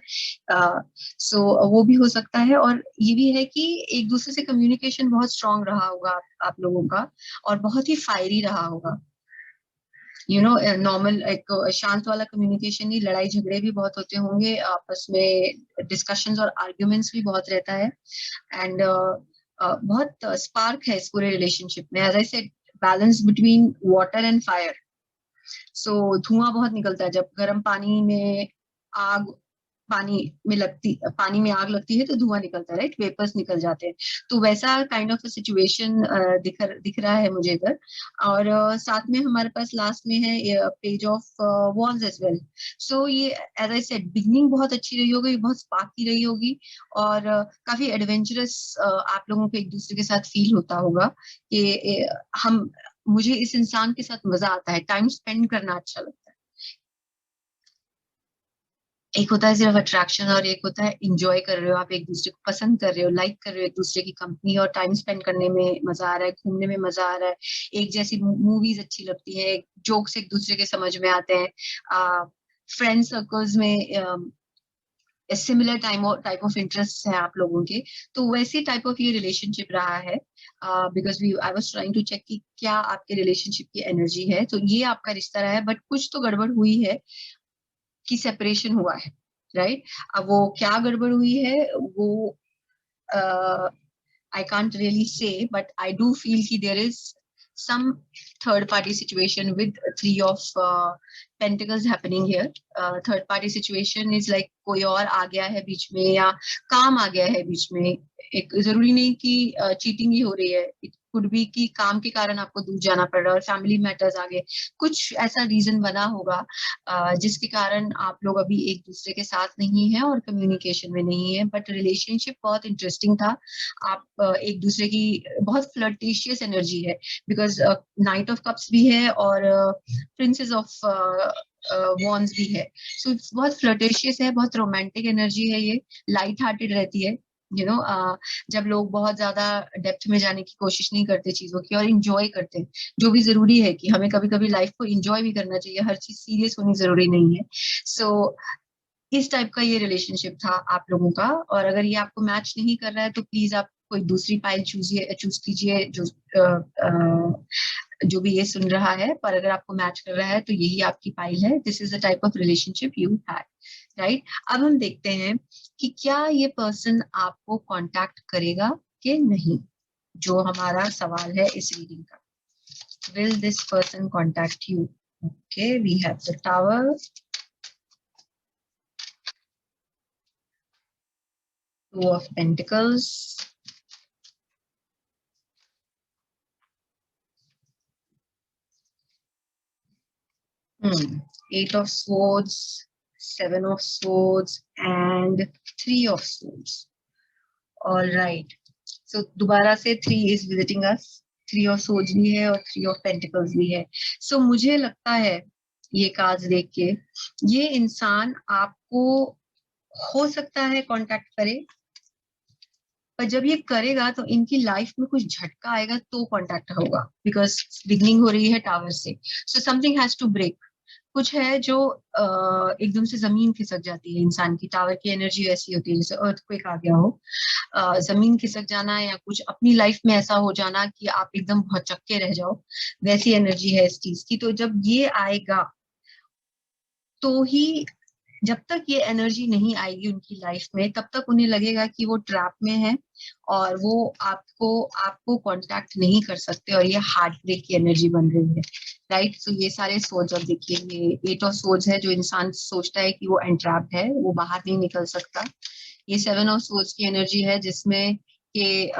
सो वो भी हो सकता है, और ये भी है कि एक दूसरे से कम्युनिकेशन बहुत स्ट्रांग रहा होगा आप लोगों का, और बहुत ही फायरी रहा होगा। नॉर्मल एक शांत वाला कम्युनिकेशन नहीं, लड़ाई झगड़े भी बहुत होते होंगे आपस में, डिस्कशंस और आर्ग्यूमेंट्स भी बहुत रहता है। एंड बहुत स्पार्क है इस पूरे रिलेशनशिप में, as I said, balance between water and fire. So धुआं बहुत निकलता है जब गर्म पानी में आग, पानी में आग लगती है तो धुआं निकलता है, राइट? वेपर्स निकल जाते हैं। तो वैसा काइंड ऑफ सिचुएशन दिख रहा है मुझे इधर। और साथ में हमारे पास लास्ट में है page of wands as well. So ये, एज आई सेड, बिगनिंग बहुत अच्छी रही होगी, बहुत स्पार्की रही होगी, और काफी एडवेंचरस आप लोगों को एक दूसरे के साथ फील होता होगा कि हम मुझे इस इंसान के साथ मजा आता है, टाइम स्पेंड करना अच्छा लगता है। एक होता है सिर्फ अट्रैक्शन, और एक होता है इंजॉय कर रहे हो, आप एक दूसरे को पसंद कर रहे हो, लाइक कर रहे हो एक दूसरे की कंपनी, और टाइम स्पेंड करने में मजा आ रहा है, घूमने में मजा आ रहा है, एक जैसी मूवीज अच्छी लगती है, जोक्स एक दूसरे के समझ में आते हैं, फ्रेंड सर्कल्स में सिमिलर टाइप ऑफ इंटरेस्ट है आप लोगों के। तो वैसी टाइप ऑफ ये रिलेशनशिप रहा है, because we I was trying to check कि क्या आपके रिलेशनशिप की एनर्जी है। तो ये आपका रिश्ता रहा है, बट कुछ तो गड़बड़ हुई है, की सेपरेशन हुआ है, राइट? अब वो क्या गड़बड़ हुई है वो I can't really say, but I do feel कि there is some third party situation with three of pentacles happening here. Third party situation is like कोई और आ गया है बीच में या काम आ गया है बीच में. एक जरूरी नहीं कि चीटिंग ही हो रही है, इट कुड बी कि काम के कारण आपको दूर जाना पड़ रहा है और फैमिली मैटर्स आ गए, कुछ ऐसा रीजन बना होगा जिसके कारण आप लोग अभी एक दूसरे के साथ नहीं है और कम्युनिकेशन में नहीं है. बट रिलेशनशिप बहुत इंटरेस्टिंग था. आप एक दूसरे की बहुत फ्लर्टिशियस एनर्जी है, बिकॉज नाइट ऑफ कप्स भी है और प्रिंसेस ऑफ वॉन्स भी है. सो बहुत फ्लर्टिशियस है, बहुत रोमांटिक एनर्जी है, ये लाइट हार्टेड रहती है. जब लोग बहुत ज्यादा डेप्थ में जाने की कोशिश नहीं करते चीजों की और इंजॉय करते हैं, जो भी जरूरी है कि हमें कभी कभी लाइफ को इंजॉय भी करना चाहिए, हर चीज सीरियस होनी जरूरी नहीं है. सो इस टाइप का ये रिलेशनशिप था आप लोगों का. और अगर ये आपको मैच नहीं कर रहा है तो प्लीज आप कोई दूसरी पाइल चूज कीजिए जो भी ये सुन रहा है. पर अगर आपको मैच कर रहा है तो यही आपकी पाइल है. This is the type of relationship you had, right? अब हम देखते हैं कि क्या ये पर्सन आपको कांटेक्ट करेगा कि नहीं, जो हमारा सवाल है इस रीडिंग का. Will this person contact you? Okay, we have the tower, Two of Pentacles, Eight of Swords, Seven of Swords, and Three of Swords. All right. So दोबारा से three is visiting us. Three of Swords भी है और Three of Pentacles भी है. So मुझे लगता है ये कार्ड्स देख के ये इंसान आपको हो सकता है कांटेक्ट करे, पर जब ये करेगा तो इनकी लाइफ में कुछ झटका आएगा तो कांटेक्ट होगा, बिकॉज बिगनिंग हो रही है टावर से. So something has to break. कुछ है जो एकदम से जमीन खिसक जाती है इंसान की. टावर की एनर्जी ऐसी होती है जैसे अर्थक्वेक आ गया हो, जमीन खिसक जाना या कुछ अपनी लाइफ में ऐसा हो जाना कि आप एकदम भौचक्के रह जाओ, वैसी एनर्जी है इस चीज की. तो जब ये आएगा तो ही, जब तक ये एनर्जी नहीं आएगी उनकी लाइफ में तब तक उन्हें लगेगा कि वो ट्रैप में है और वो आपको आपको कांटेक्ट नहीं कर सकते और ये हार्ट ब्रेक की एनर्जी बन रही है, राइट? सो ये सारे सोच, अब देखिए ये एट ऑफ सोच है, जो इंसान सोचता है कि वो एंट्रैप्ड है, वो बाहर नहीं निकल सकता. ये सेवन ऑफ सोच की एनर्जी है जिसमें कि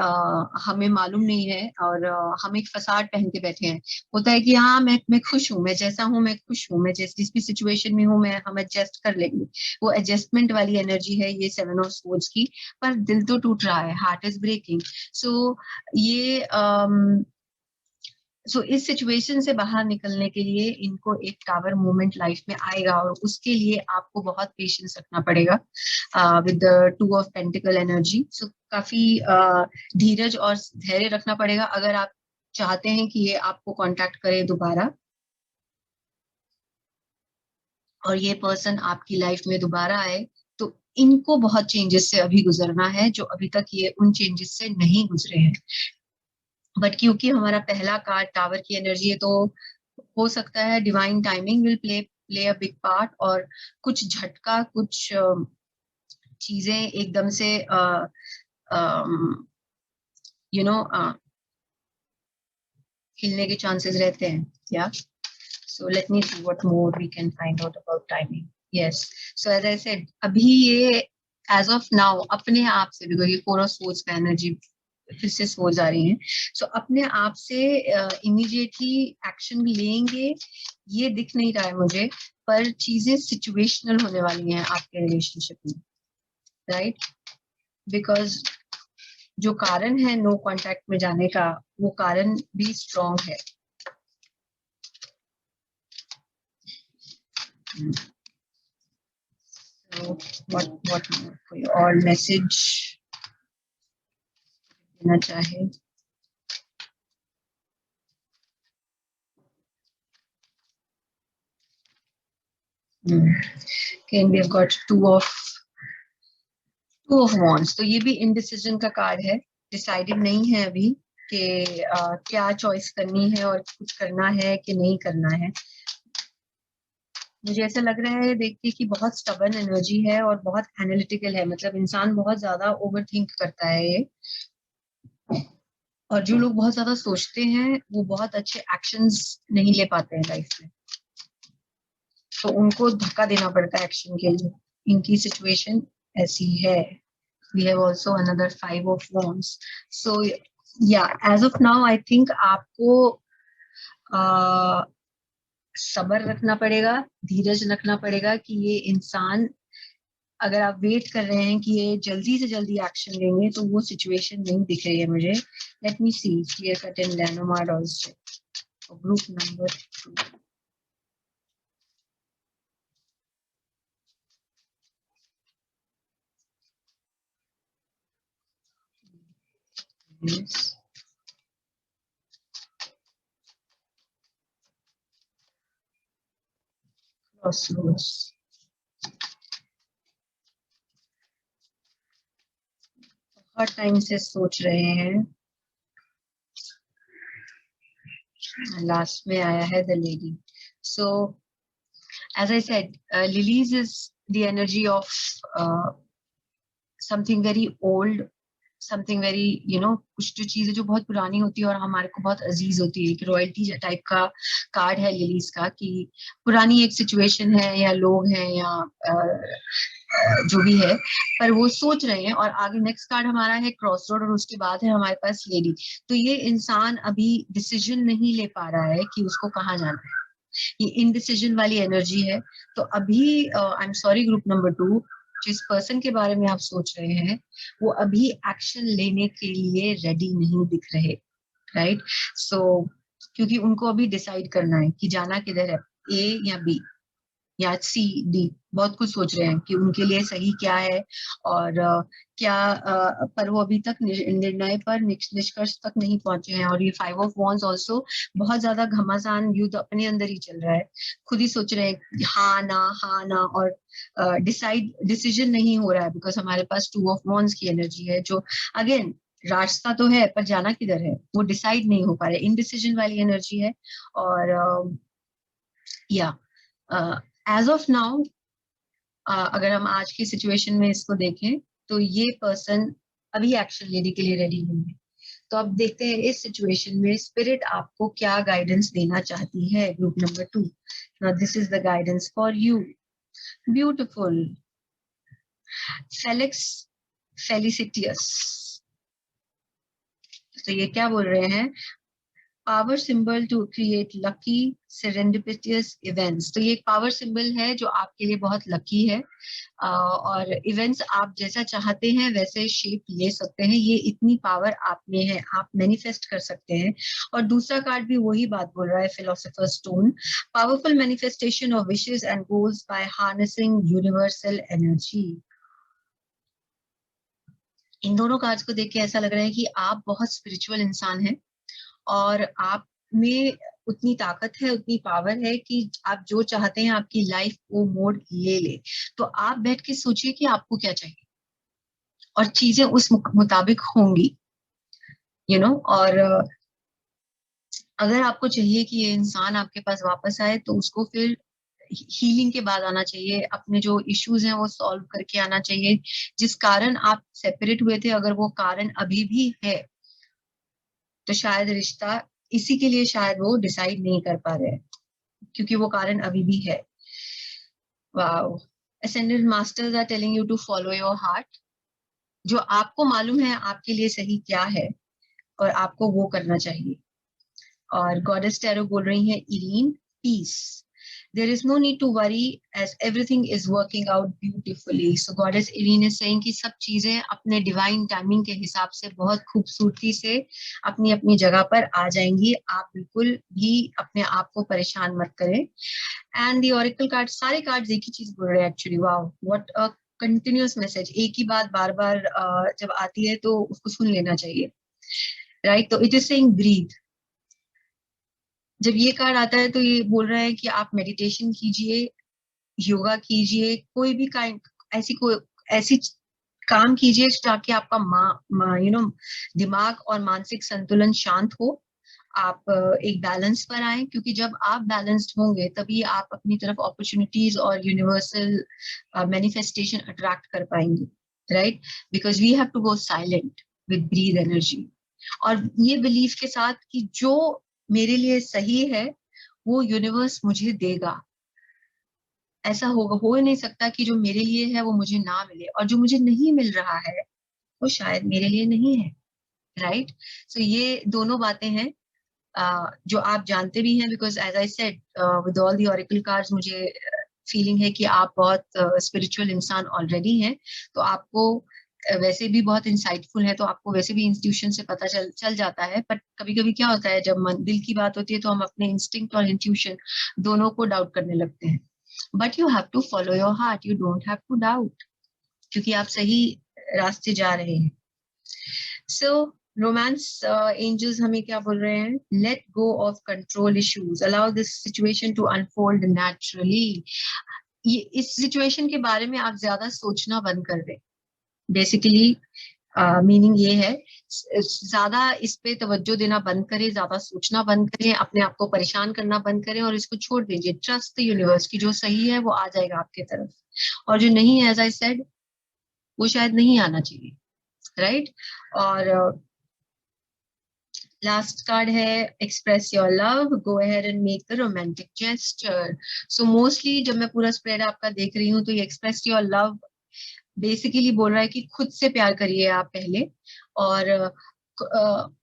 हमें मालूम नहीं है और हम एक फसाद पहन के बैठे हैं. होता है कि हाँ मैं खुश हूँ, मैं जैसा हूँ मैं खुश हूँ, मैं जिस भी सिचुएशन में हूँ मैं हम एडजस्ट कर लेंगे. वो एडजस्टमेंट वाली एनर्जी है ये सेवन ऑफ सोर्ड्स की. पर दिल तो टूट रहा है, हार्ट इज ब्रेकिंग. सो ये इस सिचुएशन से बाहर निकलने के लिए इनको एक टावर मोमेंट लाइफ में आएगा और उसके लिए आपको बहुत पेशेंस रखना पड़ेगा with the two of pentacle energy. So काफी धीरज और धैर्य रखना पड़ेगा अगर आप चाहते हैं कि ये आपको कांटेक्ट करे दोबारा और ये पर्सन आपकी लाइफ में दोबारा आए. तो इनको बहुत चेंजेस से अभी गुजरना है जो अभी तक ये उन चेंजेस से नहीं गुजरे हैं. बट क्योंकि हमारा पहला कार्ड टावर की एनर्जी है तो हो सकता है divine timing will play a big part और कुछ झटका, कुछ चीजें एकदम से यू नो हिलने के चांसेस रहते हैं. या so let me see what more we can find out about timing. Yes, so as I said, अभी ये as of now अपने आप से, because ये फोर ऑफ सोर्ड्स का एनर्जी फिर से सोच आ रही है, सो अपने आप से इमीडिएटली एक्शन लेंगे ये दिख नहीं रहा है मुझे. पर चीजें सिचुएशनल होने वाली हैं आपके रिलेशनशिप में, राइट? बिकॉज जो कारण है नो कांटेक्ट में जाने का वो कारण भी स्ट्रॉन्ग है. So what कोई और मैसेज देना चाहे? Again, we have got two of wands. तो ये भी इनडिसीजन का कार्ड है. डिसाइडेड नहीं है अभी कि क्या चॉइस करनी है और कुछ करना है कि नहीं करना है. मुझे ऐसा लग रहा है देख के कि बहुत स्टबर्न एनर्जी है और बहुत एनालिटिकल है, मतलब इंसान बहुत ज्यादा ओवर थिंक करता है ये। और जो लोग बहुत ज्यादा सोचते हैं वो बहुत अच्छे एक्शंस नहीं ले पाते हैं लाइफ में, तो उनको धक्का देना पड़ता है एक्शन के लिए। इनकी सिचुएशन ऐसी है। We have also another 5 of Wands. So yeah, as of now I think आपको सब्र रखना पड़ेगा, धीरज रखना पड़ेगा कि ये इंसान, अगर आप वेट कर रहे हैं कि ये जल्दी से जल्दी एक्शन लेंगे तो वो सिचुएशन नहीं दिख रही है मुझे। Let me see clear cut and Lenormand also group number 2। Yes. Crossroads. बहुत टाइम से सोच रहे हैं। लास्ट में आया है the lady. So as I said, lilies is the energy of something very old, something very कुछ जो चीजें जो बहुत पुरानी होती है और हमारे को बहुत अजीज होती है। एक रॉयल्टी टाइप का कार्ड है लिलीज का, कि पुरानी एक सिचुएशन है या लोग हैं या जो भी है, पर वो सोच रहे हैं। और आगे नेक्स्ट कार्ड हमारा है क्रॉस रोड और उसके बाद है हमारे पास लेडी। तो ये इंसान अभी डिसीजन नहीं ले पा रहा है कि उसको कहाँ जाना है, ये इनडिसीजन वाली एनर्जी है। तो अभी I am sorry group number 2, जिस पर्सन के बारे में आप सोच रहे हैं वो अभी एक्शन लेने के लिए रेडी नहीं दिख रहे, राइट। सो क्योंकि उनको अभी डिसाइड करना है कि जाना किधर है, ए या बी या सी डी। बहुत कुछ सोच रहे हैं कि उनके लिए सही क्या है और क्या पर वो अभी तक निर्णय पर निष्कर्ष तक नहीं पहुंचे हैं। और ये 5 of Wands ऑल्सो बहुत ज्यादा घमासान युद्ध अपने अंदर ही चल रहा है। खुद ही सोच रहे हैं हाँ ना और डिसीजन नहीं हो रहा है, बिकॉज हमारे पास 2 of Wands की एनर्जी है, जो अगेन रास्ता तो है पर जाना किधर है वो डिसाइड नहीं हो पा रहे, इनडिसीजन वाली एनर्जी है। और या एज ऑफ नाउ अगर हम आज की सिचुएशन में इसको देखें तो ये पर्सन अभी एक्शन लेने के लिए रेडी नहीं है। तो अब देखते हैं इस सिचुएशन में स्पिरिट आपको क्या गाइडेंस देना चाहती है। Group number 2, now this is the guidance for you. Beautiful Felix felicitous. तो ये क्या बोल रहे हैं, power symbol to create lucky serendipitous events. तो ये एक पावर सिंबल है जो आपके लिए बहुत लकी है और इवेंट्स आप जैसा चाहते हैं वैसे शेप ले सकते हैं। ये इतनी पावर आप में है, आप मैनिफेस्ट कर सकते हैं। और दूसरा कार्ड भी वही बात बोल रहा है, philosopher's stone, powerful manifestation of wishes and goals by harnessing universal energy. इन दोनों कार्ड्स को देख के ऐसा लग रहा है कि आप बहुत स्पिरिचुअल इंसान हैं और आप में उतनी ताकत है, उतनी पावर है कि आप जो चाहते हैं आपकी लाइफ वो मोड़ ले ले। तो आप बैठ के सोचिए कि आपको क्या चाहिए और चीजें उस मुताबिक होंगी, और अगर आपको चाहिए कि ये इंसान आपके पास वापस आए तो उसको फिर हीलिंग के बाद आना चाहिए, अपने जो इश्यूज हैं वो सॉल्व करके आना चाहिए। जिस कारण आप सेपरेट हुए थे अगर वो कारण अभी भी है तो शायद रिश्ता, इसी के लिए शायद वो डिसाइड नहीं कर पा रहे हैं क्योंकि वो कारण अभी भी है। Wow, ascendant masters are telling you to follow your heart. जो आपको मालूम है आपके लिए सही क्या है और आपको वो करना चाहिए। और गॉडेस टैरो बोल रही है इरीन, peace, there is no need to worry as everything is working out beautifully. So goddess Irene is saying कि सब चीजें अपने डिवाइन टाइमिंग के हिसाब से बहुत खूबसूरती से अपनी अपनी जगह पर आ जाएंगी। आप बिल्कुल भी अपने आप को परेशान मत करें। एंड दी ऑरिकल कार्ड, सारे कार्ड्स एक ही चीज बोल रहे हैं actually. Wow, what a continuous message. एक ही बात बार बार जब आती है तो उसको सुन लेना चाहिए, राइट। तो इट इज सेइंग ब्रीथ। जब ये कार्ड आता है तो ये बोल रहा है कि आप मेडिटेशन कीजिए, योगा कीजिए, कोई भी काइंड ऐसी काम कीजिए ताकि आपका दिमाग और मानसिक संतुलन शांत हो आप एक बैलेंस पर आए, क्योंकि जब आप बैलेंस्ड होंगे तभी आप अपनी तरफ अपॉर्चुनिटीज और यूनिवर्सल मैनिफेस्टेशन अट्रैक्ट कर पाएंगे, राइट? Because we have to go silent with breath energy, और ये बिलीफ के साथ कि जो मेरे लिए सही है वो यूनिवर्स मुझे देगा। ऐसा होगा, हो ही नहीं सकता कि जो मेरे लिए है वो मुझे ना मिले, और जो मुझे नहीं मिल रहा है वो शायद मेरे लिए नहीं है, राइट? सो ये दोनों बातें हैं जो आप जानते भी हैं, because as I said with all the oracle cards, मुझे फीलिंग है कि आप बहुत स्पिरिचुअल इंसान ऑलरेडी हैं। तो आपको वैसे भी बहुत इंसाइटफुल है, तो आपको वैसे भी इंस्टीट्यूशन से पता चल जाता है। पर कभी कभी क्या होता है, जब मन दिल की बात होती है तो हम अपने इंस्टिंक्ट और इंट्यूशन दोनों को डाउट करने लगते हैं। But you have to follow your heart, you don't have to doubt, क्योंकि आप सही रास्ते जा रहे हैं। सो रोमांस एंजल्स हमें क्या बोल रहे हैं? Let go of control issues, allow this situation to unfold naturally. ये इस सिचुएशन के बारे में आप ज्यादा सोचना बंद कर दें। बेसिकली मीनिंग ये है, ज्यादा इस पे तवज्जो देना बंद करें, ज्यादा सोचना बंद करें, अपने आप को परेशान करना बंद करें और इसको छोड़ दीजिए। ट्रस्ट द यूनिवर्स की जो सही है वो आ जाएगा आपके तरफ, और जो नहीं है, एज आई सेड, वो शायद नहीं आना चाहिए, राइट? और लास्ट कार्ड है express your love, go ahead and make the romantic gesture. So mostly जब मैं पूरा स्प्रेड आपका देख रही हूँ तो ये एक्सप्रेस योर लव बेसिकली बोल रहा है कि खुद से प्यार करिए आप पहले, और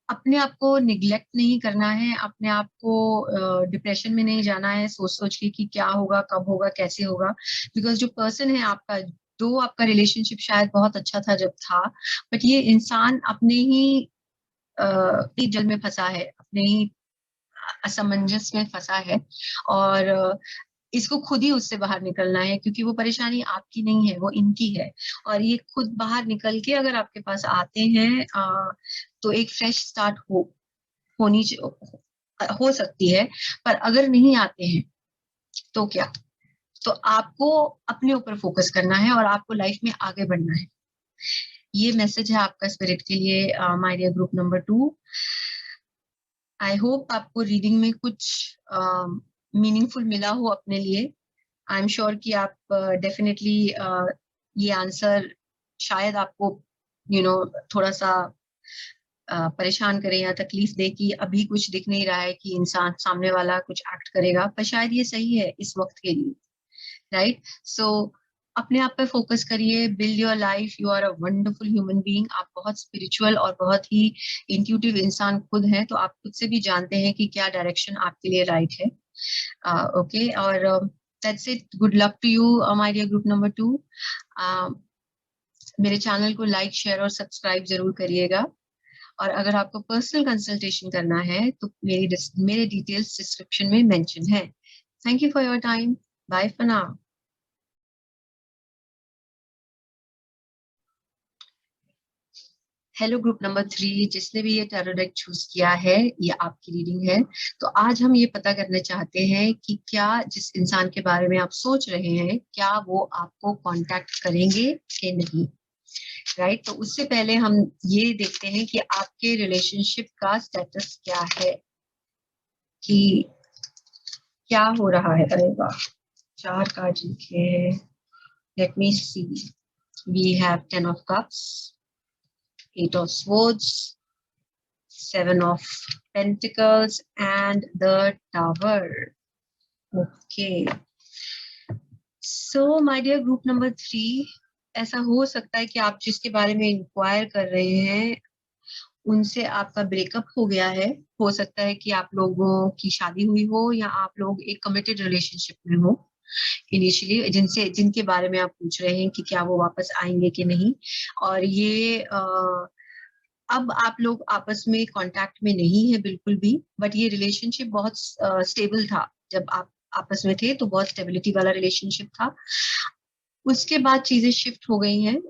अपने आप को निग्लेक्ट नहीं करना है, अपने आप को डिप्रेशन में नहीं जाना है सोच सोच के कि क्या होगा, कब होगा, कैसे होगा। बिकॉज जो पर्सन है आपका, दो आपका रिलेशनशिप शायद बहुत अच्छा था जब था, बट ये इंसान अपने ही जल में फंसा है, अपने ही असमंजस में फंसा है, और इसको खुद ही उससे बाहर निकलना है, क्योंकि वो परेशानी आपकी नहीं है, वो इनकी है। और ये खुद बाहर निकल के अगर आपके पास आते हैं तो एक फ्रेश स्टार्ट होनी हो सकती है। पर अगर नहीं आते हैं तो क्या? तो आपको अपने ऊपर फोकस करना है और आपको लाइफ में आगे बढ़ना है। ये मैसेज है आपका स्पिरिट के लिए, my dear group number 2। I hope आपको रीडिंग में कुछ मीनिंगफुल मिला हो अपने लिए। आई एम श्योर कि आप डेफिनेटली ये आंसर शायद आपको थोड़ा सा परेशान करे या तकलीफ दे कि अभी कुछ दिख नहीं रहा है कि इंसान सामने वाला कुछ एक्ट करेगा, पर शायद ये सही है इस वक्त के लिए, राइट? सो अपने आप पे फोकस करिए, build your life, you are a wonderful human being. आप बहुत स्पिरिचुअल और बहुत ही इंट्यूटिव इंसान खुद हैं, तो आप खुद से भी जानते हैं कि क्या डायरेक्शन आपके लिए राइट है। ओके, और that's it. Good luck to you my dear group number 2। मेरे चैनल को लाइक, शेयर और सब्सक्राइब जरूर करिएगा, और अगर आपको पर्सनल कंसल्टेशन करना है तो मेरे डिटेल्स डिस्क्रिप्शन में मेंशन है। Thank you for your time. Bye for now. Hello group number 3, जिसने भी ये टैरो डेक चूज किया है, ये आपकी रीडिंग है। तो आज हम ये पता करना चाहते हैं कि क्या जिस इंसान के बारे में आप सोच रहे हैं, क्या वो आपको कांटेक्ट करेंगे कि नहीं, राइट? तो उससे पहले हम ये देखते हैं कि आपके रिलेशनशिप का स्टेटस क्या है, कि क्या हो रहा है। अरे वाह, 4 कार्ड लिखे हैं। Let me see. We have 10 of cups, 8 of swords, 7 of pentacles and the tower. Okay, so my dear group number 3, ऐसा हो सकता है कि आप जिसके बारे में इंक्वायर कर रहे हैं उनसे आपका ब्रेकअप हो गया है। हो सकता है कि आप लोगों की शादी हुई हो, या आप लोग एक कमिटेड रिलेशनशिप में हो इनिशियली, जिनके बारे में आप पूछ रहे हैं कि क्या वो वापस आएंगे कि नहीं। और ये अब आप लोग आपस में कांटेक्ट में नहीं है बिल्कुल भी, बट ये रिलेशनशिप बहुत स्टेबल था। जब आप आपस में थे तो बहुत स्टेबिलिटी वाला रिलेशनशिप था। उसके बाद चीजें शिफ्ट हो गई हैं।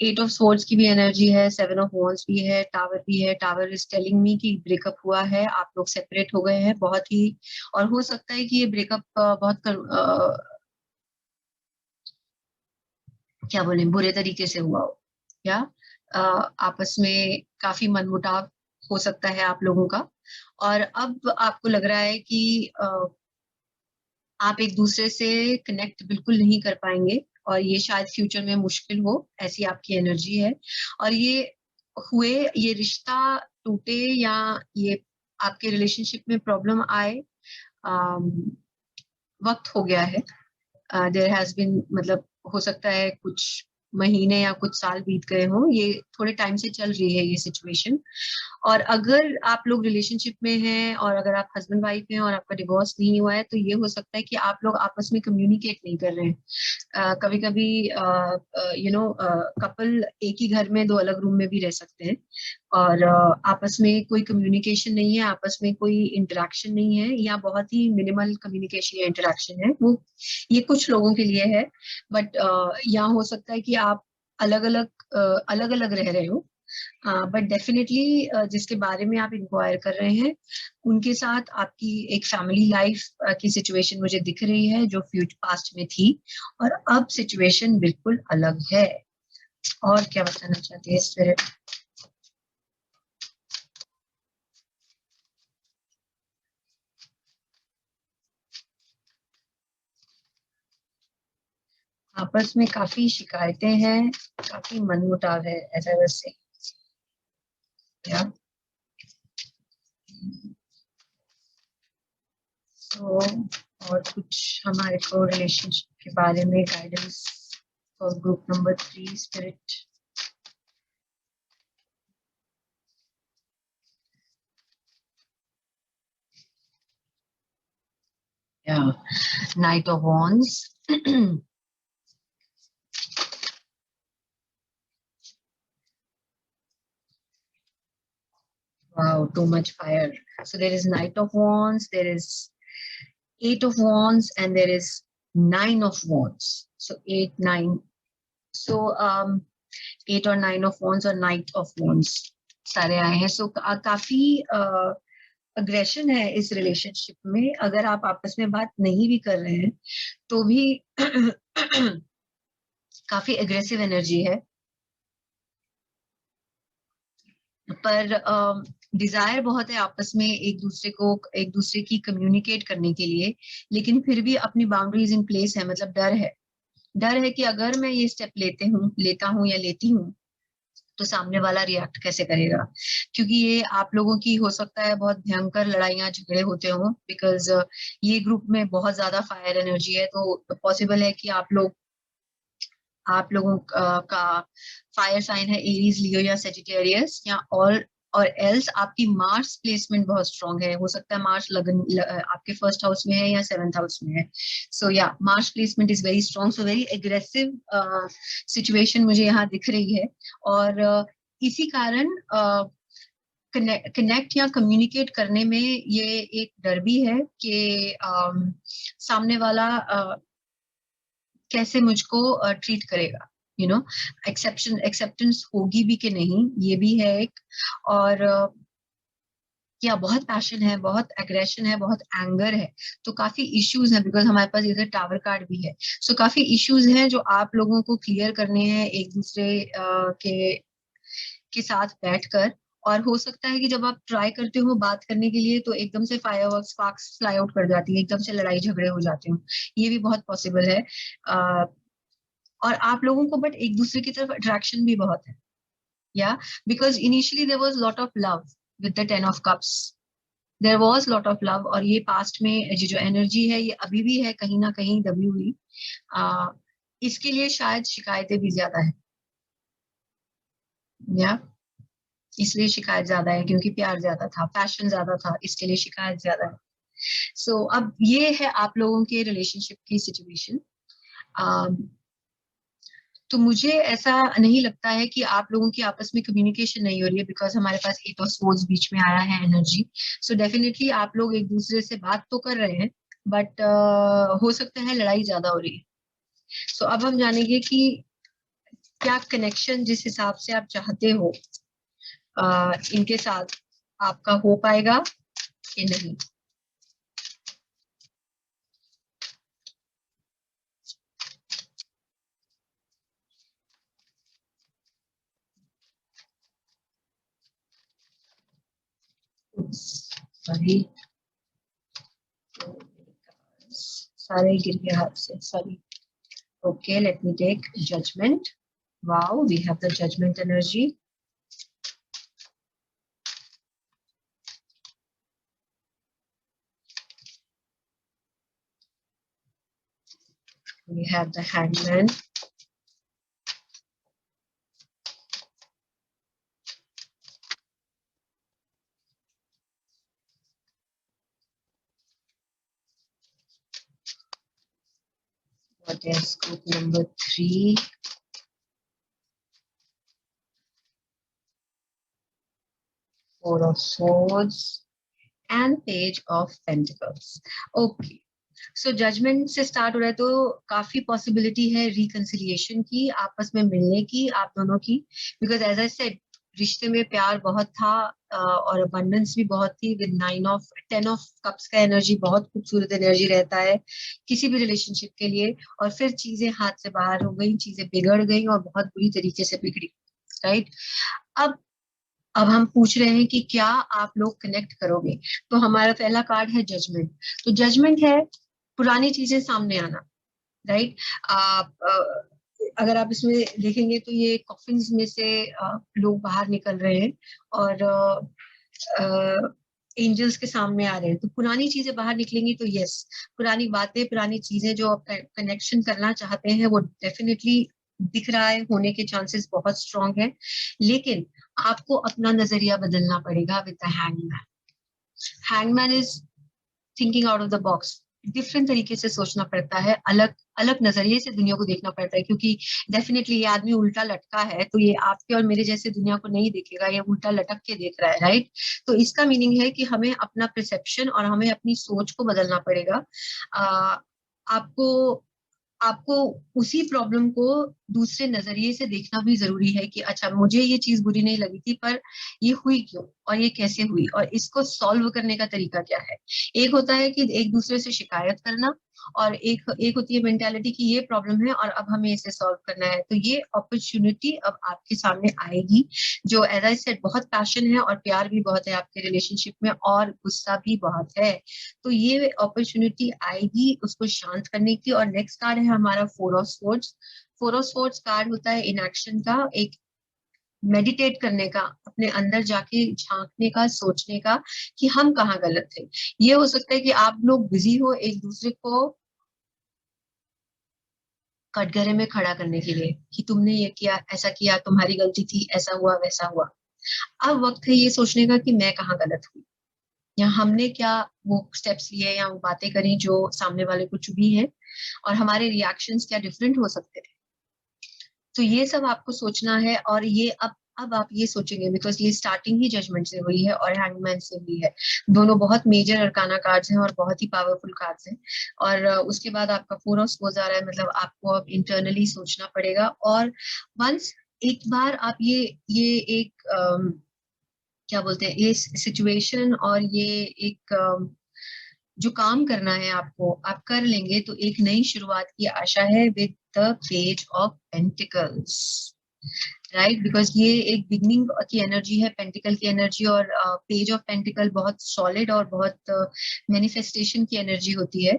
8 ऑफ स्वॉर्ड्स की भी एनर्जी है, 7 ऑफ वॉन्ड्स भी है, टावर भी है। टावर इज टेलिंग मी कि ब्रेकअप हुआ है, आप लोग सेपरेट हो गए हैं बहुत ही। और हो सकता है कि ये ब्रेकअप क्या बोले, बुरे तरीके से हुआ हो, या आपस में काफी मनमुटाव हो सकता है आप लोगों का। और अब आपको लग रहा है कि आप एक दूसरे से कनेक्ट बिल्कुल नहीं कर पाएंगे, और ये शायद फ्यूचर में मुश्किल हो, ऐसी आपकी एनर्जी है। और ये रिश्ता टूटे या ये आपके रिलेशनशिप में प्रॉब्लम आए, अम, वक्त हो गया है। देयर हैज बीन, मतलब हो सकता है कुछ महीने या कुछ साल बीत गए हों, ये थोड़े टाइम से चल रही है ये सिचुएशन। और अगर आप लोग रिलेशनशिप में हैं और अगर आप हस्बैंड वाइफ हैं और आपका डिवोर्स नहीं हुआ है, तो ये हो सकता है कि आप लोग आपस में कम्युनिकेट नहीं कर रहे हैं। कभी कभी कपल एक ही घर में दो अलग रूम में भी रह सकते हैं, और आपस में कोई कम्युनिकेशन नहीं है, आपस में कोई इंटरेक्शन नहीं है, या बहुत ही मिनिमल कम्युनिकेशन या इंटरेक्शन है। वो ये कुछ लोगों के लिए है, बट यहाँ हो सकता है कि आप अलग अलग रह रहे हो। बट डेफिनेटली जिसके बारे में आप इंक्वायर कर रहे हैं, उनके साथ आपकी एक फैमिली लाइफ की सिचुएशन मुझे दिख रही है, जो फ्यूचर पास्ट में थी, और अब सिचुएशन बिल्कुल अलग है। और क्या बताना चाहती है स्पिरिट? आपस में काफी शिकायतें हैं, काफी मनमुटाव है, ऐसा वैसे क्या? तो और कुछ हमारे को रिलेशनशिप के बारे में guidance for group number 3 spirit? या knight of wands. Wow, too much fire. So there is Knight of Wands, there is Eight of Wands, and there is Nine of Wands. So eight, nine. So Eight or Nine of Wands or Knight of Wands सारे आए हैं। So काफी aggression है इस relationship में। अगर आप आपस में बात नहीं भी कर रहे हैं तो भी काफी एग्रेसिव एनर्जी है। पर डिजायर बहुत है आपस में एक दूसरे की कम्युनिकेट करने के लिए, लेकिन फिर भी अपनी बाउंड्रीज इन प्लेस है। मतलब डर है कि अगर मैं ये स्टेप लेता हूँ या लेती हूँ, तो सामने वाला रिएक्ट कैसे करेगा। क्योंकि ये आप लोगों की हो सकता है बहुत भयंकर लड़ाइयाँ झगड़े होते हो, बिकॉज ये ग्रुप में बहुत ज्यादा फायर एनर्जी है। तो पॉसिबल है कि आप लोगों का फायर साइन है एरीज, लियो या सेजिटेरियस, या और एल्स आपकी मार्स प्लेसमेंट बहुत स्ट्रांग है। हो सकता है मार्स आपके फर्स्ट हाउस में है या सेवेंथ हाउस में है। सो या Mars placement is very strong, so very aggressive situation मुझे यहाँ दिख रही है। और इसी कारण कनेक्ट या कम्युनिकेट करने में ये एक डर भी है कि सामने वाला कैसे मुझको ट्रीट करेगा, एक्सेप्टेंस होगी भी कि नहीं, ये भी है एक। और या बहुत पैशन है, बहुत एग्रेशन है, बहुत एंगर है। तो काफी इश्यूज हैं, बिकॉज हमारे पास इधर टावर कार्ड भी है। सो काफी इश्यूज हैं जो आप लोगों को क्लियर करने हैं एक दूसरे के साथ बैठकर। और हो सकता है कि जब आप ट्राई करते हो बात करने के लिए, तो एकदम से फायरवर्क्स स्पार्क्स फ्लाई आउट कर जाती है, एकदम से लड़ाई झगड़े हो जाते हो। ये भी बहुत पॉसिबल है। और आप लोगों को बट एक दूसरे की तरफ अट्रैक्शन भी बहुत है, या because initially there was lot of love with the 10 of Cups। There was lot of love, और ये पास्ट में ये जो एनर्जी है ये अभी भी है कहीं ना कहीं दबी हुई। आ, इसके लिए शायद शिकायतें भी ज्यादा है, या इसलिए शिकायत ज्यादा है क्योंकि प्यार ज्यादा था, पैशन ज्यादा था, इसके लिए शिकायत ज्यादा है। सो अब ये है आप लोगों के रिलेशनशिप की सिचुएशन। तो मुझे ऐसा नहीं लगता है कि आप लोगों की आपस में कम्युनिकेशन नहीं हो रही है, बिकॉज हमारे पास एट ऑफ सोर्स बीच में आया है एनर्जी। सो डेफिनेटली आप लोग एक दूसरे से बात तो कर रहे हैं, बट हो सकता है लड़ाई ज्यादा हो रही है। सो अब हम जानेंगे कि क्या कनेक्शन जिस हिसाब से आप चाहते हो इनके साथ आपका हो पाएगा कि नहीं। सॉरी, सारे गिर गए हाथ से, sorry. Okay, let me take judgment. Wow, we have the judgment energy. We have the hangman. What is group number 3? Four of Swords and Page of Pentacles. Okay. So judgement से start हो रहा है तो काफी possibility है reconciliation की, आपस में मिलने की, आप दोनों की। बिकॉज एज आई सेड, रिश्ते में प्यार बहुत था और अबंडेंस भी बहुत थी। विद 10 ऑफ कप्स का एनर्जी बहुत खूबसूरत एनर्जी रहता है किसी भी रिलेशनशिप के लिए। और फिर चीजें हाथ से बाहर हो गई, चीजें बिगड़ गई और बहुत बुरी तरीके से बिगड़ी, राइट। अब अब हम पूछ रहे हैं कि क्या आप लोग कनेक्ट करोगे। तो हमारा पहला कार्ड है जजमेंट। तो जजमेंट है पुरानी चीजें सामने आना, राइट। आप अगर आप इसमें देखेंगे तो ये कॉफिन्स में से लोग बाहर निकल रहे हैं और एंजल्स के सामने आ रहे हैं। तो पुरानी चीजें बाहर निकलेंगी तो यस, पुरानी बातें, पुरानी चीजें जो आप कनेक्शन करना चाहते हैं वो डेफिनेटली दिख रहा है, होने के चांसेस बहुत स्ट्रांग है। लेकिन आपको अपना नजरिया बदलना पड़ेगा with the hangman. Hangman is thinking out of the box. Different तरीके से सोचना पड़ता है, अलग अलग नजरिए से दुनिया को देखना पड़ता है, क्योंकि डेफिनेटली ये आदमी उल्टा लटका है तो ये आपके और मेरे जैसे दुनिया को नहीं देखेगा, ये उल्टा लटक के देख रहा है, राइट। तो इसका मीनिंग है कि हमें अपना परसेप्शन और हमें अपनी सोच को बदलना पड़ेगा। आपको आपको उसी प्रॉब्लम को दूसरे नजरिए से देखना भी जरूरी है कि अच्छा, मुझे ये चीज बुरी नहीं लगी थी पर ये हुई क्यों और ये कैसे हुई और इसको सॉल्व करने का तरीका क्या है। एक होता है कि एक दूसरे से शिकायत करना और एक एक होती है मेंटालिटी कि ये प्रॉब्लम है और अब हमें इसे सॉल्व करना है। तो ये अपॉर्चुनिटी अब आपके सामने आएगी, जो एज आई सेड बहुत पैशन है और प्यार भी बहुत है आपके रिलेशनशिप में और गुस्सा भी बहुत है। तो ये अपॉर्चुनिटी आएगी उसको शांत करने की। और नेक्स्ट कार्ड है हमारा four of swords. Four of swords card होता है इनएक्शन का, एक मेडिटेट करने का, अपने अंदर जाके झांकने का, सोचने का कि हम कहाँ गलत थे। ये हो सकता है कि आप लोग बिजी हो एक दूसरे को कटघरे में खड़ा करने के लिए कि तुमने ये किया, ऐसा किया, तुम्हारी गलती थी, ऐसा हुआ वैसा हुआ। अब वक्त है ये सोचने का कि मैं कहाँ गलत हुई, या हमने क्या वो स्टेप्स लिए या वो बातें करी जो सामने वाले को चुभी है, और हमारे रिएक्शंस क्या डिफरेंट हो सकते थे। तो ये सब आपको सोचना है। और ये अब आप ये सोचेंगे बिकॉज ये स्टार्टिंग ही जजमेंट से हुई है और हैंगमैन से हुई है। दोनों बहुत मेजर अरकाना कार्ड्स हैं और बहुत ही पावरफुल कार्ड्स हैं। और उसके बाद आपका फोर ऑफ स्पोर्ट्स आ रहा है, मतलब आपको अब इंटरनली सोचना पड़ेगा। और वंस एक बार आप ये एक क्या बोलते हैं, ये सिचुएशन और ये एक जो काम करना है आपको, आप कर लेंगे तो एक नई शुरुआत की आशा है with the page of pentacles, right. Because ये एक बिगनिंग की एनर्जी है, पेंटिकल की एनर्जी। और पेज ऑफ पेंटिकल बहुत सॉलिड और बहुत मैनिफेस्टेशन की एनर्जी होती है,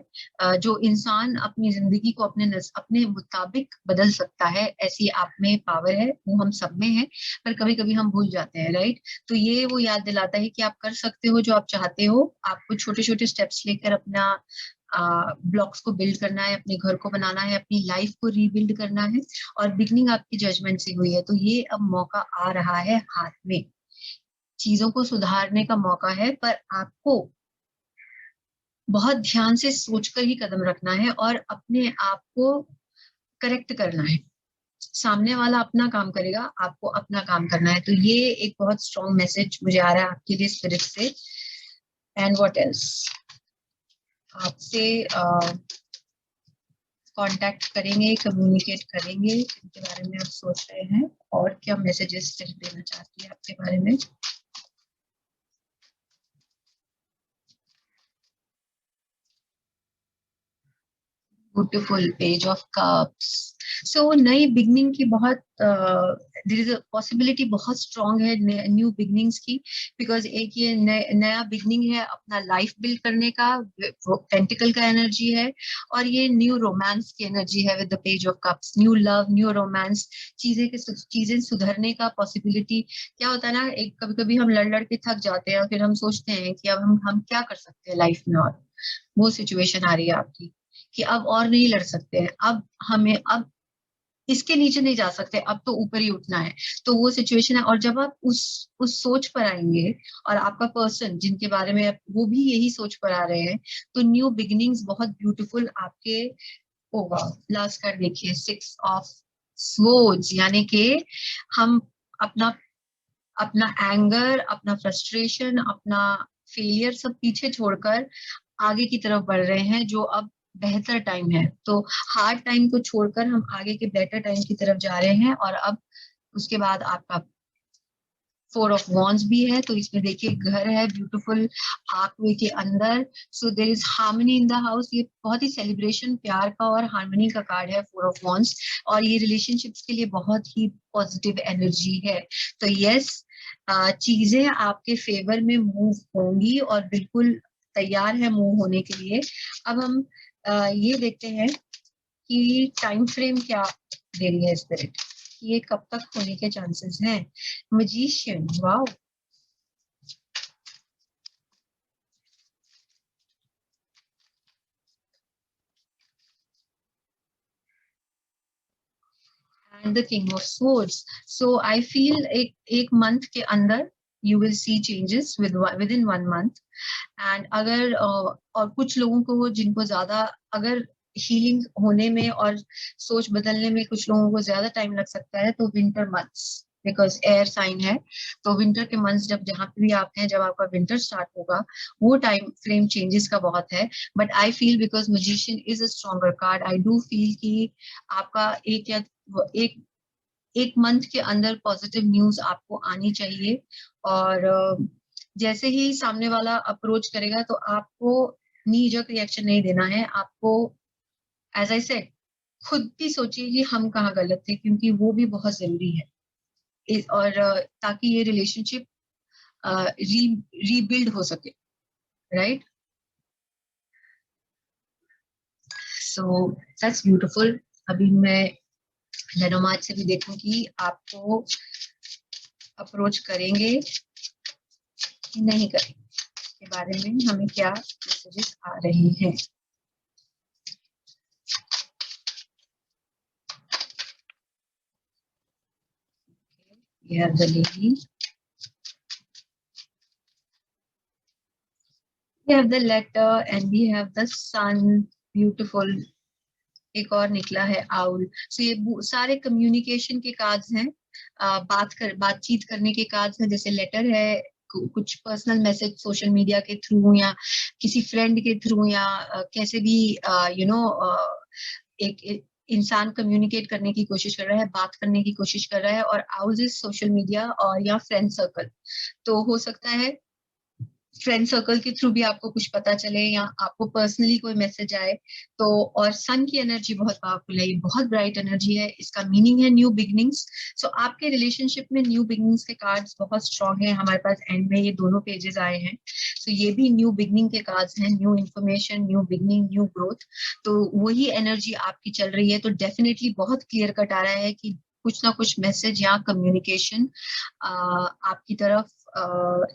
जो इंसान अपनी जिंदगी को अपने मुताबिक बदल सकता है। ऐसी आप में पावर है, वो हम सब में है, पर कभी कभी हम भूल जाते हैं, राइट। तो ये वो याद दिलाता है कि आप कर सकते हो जो आप चाहते हो। आपको छोटे छोटे स्टेप्स लेकर अपना ब्लॉक्स को बिल्ड करना है, अपने घर को बनाना है, अपनी लाइफ को रीबिल्ड करना है। और बिगनिंग आपकी जजमेंट से हुई है तो ये अब मौका आ रहा है हाथ में, चीजों को सुधारने का मौका है। पर आपको बहुत ध्यान से सोचकर ही कदम रखना है और अपने आप को करेक्ट करना है। सामने वाला अपना काम करेगा, आपको अपना काम करना है। तो ये एक बहुत स्ट्रॉन्ग मैसेज मुझे आ रहा है आपके लिए स्पिरिट से। एंड व्हाट एल्स, आपसे कांटेक्ट करेंगे, कम्युनिकेट करेंगे, इनके बारे में आप सोच रहे हैं और क्या मैसेजेस देना चाहती है आपके बारे में। Beautiful page of cups. So नई बिगनिंग की बहुत देयर इज अ पॉसिबिलिटी बहुत स्ट्रांग है न्यू बिगनिंग्स की, बिकॉज एक ये नया बिगनिंग है अपना लाइफ बिल्ड करने का, पेंटिकल का एनर्जी है, और ये न्यू रोमांस की एनर्जी है with the page of cups, new love, new romance, चीजें सुधरने का पॉसिबिलिटी। क्या होता है ना, एक कभी कभी हम लड़ लड़ के थक जाते हैं और फिर हम सोचते हैं कि अब हम क्या कर सकते हैं लाइफ में, और वो सिचुएशन आ रही है आपकी कि अब और नहीं लड़ सकते हैं, अब इसके नीचे नहीं जा सकते, अब तो ऊपर ही उठना है। तो वो सिचुएशन है, और जब आप उस सोच पर आएंगे और आपका पर्सन जिनके बारे में वो भी यही सोच पर आ रहे हैं, तो न्यू बिगिनिंग्स बहुत ब्यूटीफुल आपके होगा। लास्ट कार्ड देखिए, 6 ऑफ स्वॉर्ड्स, यानी कि हम अपना अपना एंगर, अपना फ्रस्ट्रेशन, अपना फेलियर सब पीछे छोड़कर आगे की तरफ बढ़ रहे हैं, जो अब बेहतर टाइम है। तो हार्ड टाइम को छोड़कर हम आगे के बेटर टाइम की तरफ जा रहे हैं। और अब उसके बाद आपका 4 ऑफ वॉन्ड्स भी है, तो इसमें देखिए घर है ब्यूटीफुल आर्कवे के अंदर। So there is harmony in the house. ये बहुत ही सेलिब्रेशन, प्यार का और हार्मनी का कार्ड है 4 ऑफ वॉन्ड्स, और ये रिलेशनशिप्स के लिए बहुत ही पॉजिटिव एनर्जी है। तो यस, चीजें आपके फेवर में मूव होंगी और बिल्कुल तैयार है मूव होने के लिए। अब हम ये देखते हैं कि टाइम फ्रेम क्या दे रही है स्पिरिट, ये कब तक होने के चांसेस हैं। Magician, wow, and the king of swords. So I feel एक मंथ के अंदर you will see changes with in 1 month. And अगर और कुछ लोगों को जिनको ज्यादा, अगर हीलिंग होने में और सोच बदलने में कुछ लोगों को ज्यादा टाइम लग सकता है, तो winter months, because air sign है। तो विंटर के मंथ्स, जब जहां पे भी आप हैं, जब आपका विंटर स्टार्ट होगा, वो टाइम फ्रेम चेंजेस का बहुत है। But I feel because magician is a stronger card, I do feel कि आपका एक एक मंथ के अंदर पॉजिटिव न्यूज आपको आनी चाहिए। और जैसे ही सामने वाला अप्रोच करेगा, तो आपको नी जर्क रिएक्शन नहीं देना है आपको। एज आई सेड, खुद भी सोचिए कि हम कहाँ गलत थे, क्योंकि वो भी बहुत जरूरी है। और ताकि ये रिलेशनशिप रीबिल्ड हो सके, राइट। So that's beautiful. अभी मैं लेनोमार्ट से भी देखूंगी आपको अप्रोच करेंगे कि नहीं करेंगे, के बारे में हमें क्या मैसेजेस आ रहे हैं। We have the lady, we have the letter, and we have the sun, beautiful। एक और निकला है आउल। सो ये सारे कम्युनिकेशन के कार्ड्स हैं, बातचीत करने के कार्ड्स हैं। जैसे लेटर है, कुछ पर्सनल मैसेज सोशल मीडिया के थ्रू, या किसी फ्रेंड के थ्रू, या कैसे भी यू नो एक इंसान कम्युनिकेट करने की कोशिश कर रहा है, बात करने की कोशिश कर रहा है। और आउल्स इज सोशल मीडिया और या फ्रेंड सर्कल। तो हो सकता है फ्रेंड सर्कल के थ्रू भी आपको कुछ पता चले, या आपको पर्सनली कोई मैसेज आए। तो और सन की एनर्जी बहुत पावरफुल है, ये बहुत ब्राइट एनर्जी है, इसका मीनिंग है न्यू बिगनिंग्स। सो आपके रिलेशनशिप में न्यू बिगनिंग्स के कार्ड्स बहुत स्ट्रांग है। हमारे पास एंड में ये दोनों पेजेस आए हैं, सो ये भी न्यू बिगनिंग के कार्ड्स हैं, new information, new beginning, new growth. तो वही एनर्जी आपकी चल रही है। तो डेफिनेटली बहुत क्लियर कट आ रहा है कि कुछ ना कुछ मैसेज या कम्युनिकेशन आपकी तरफ,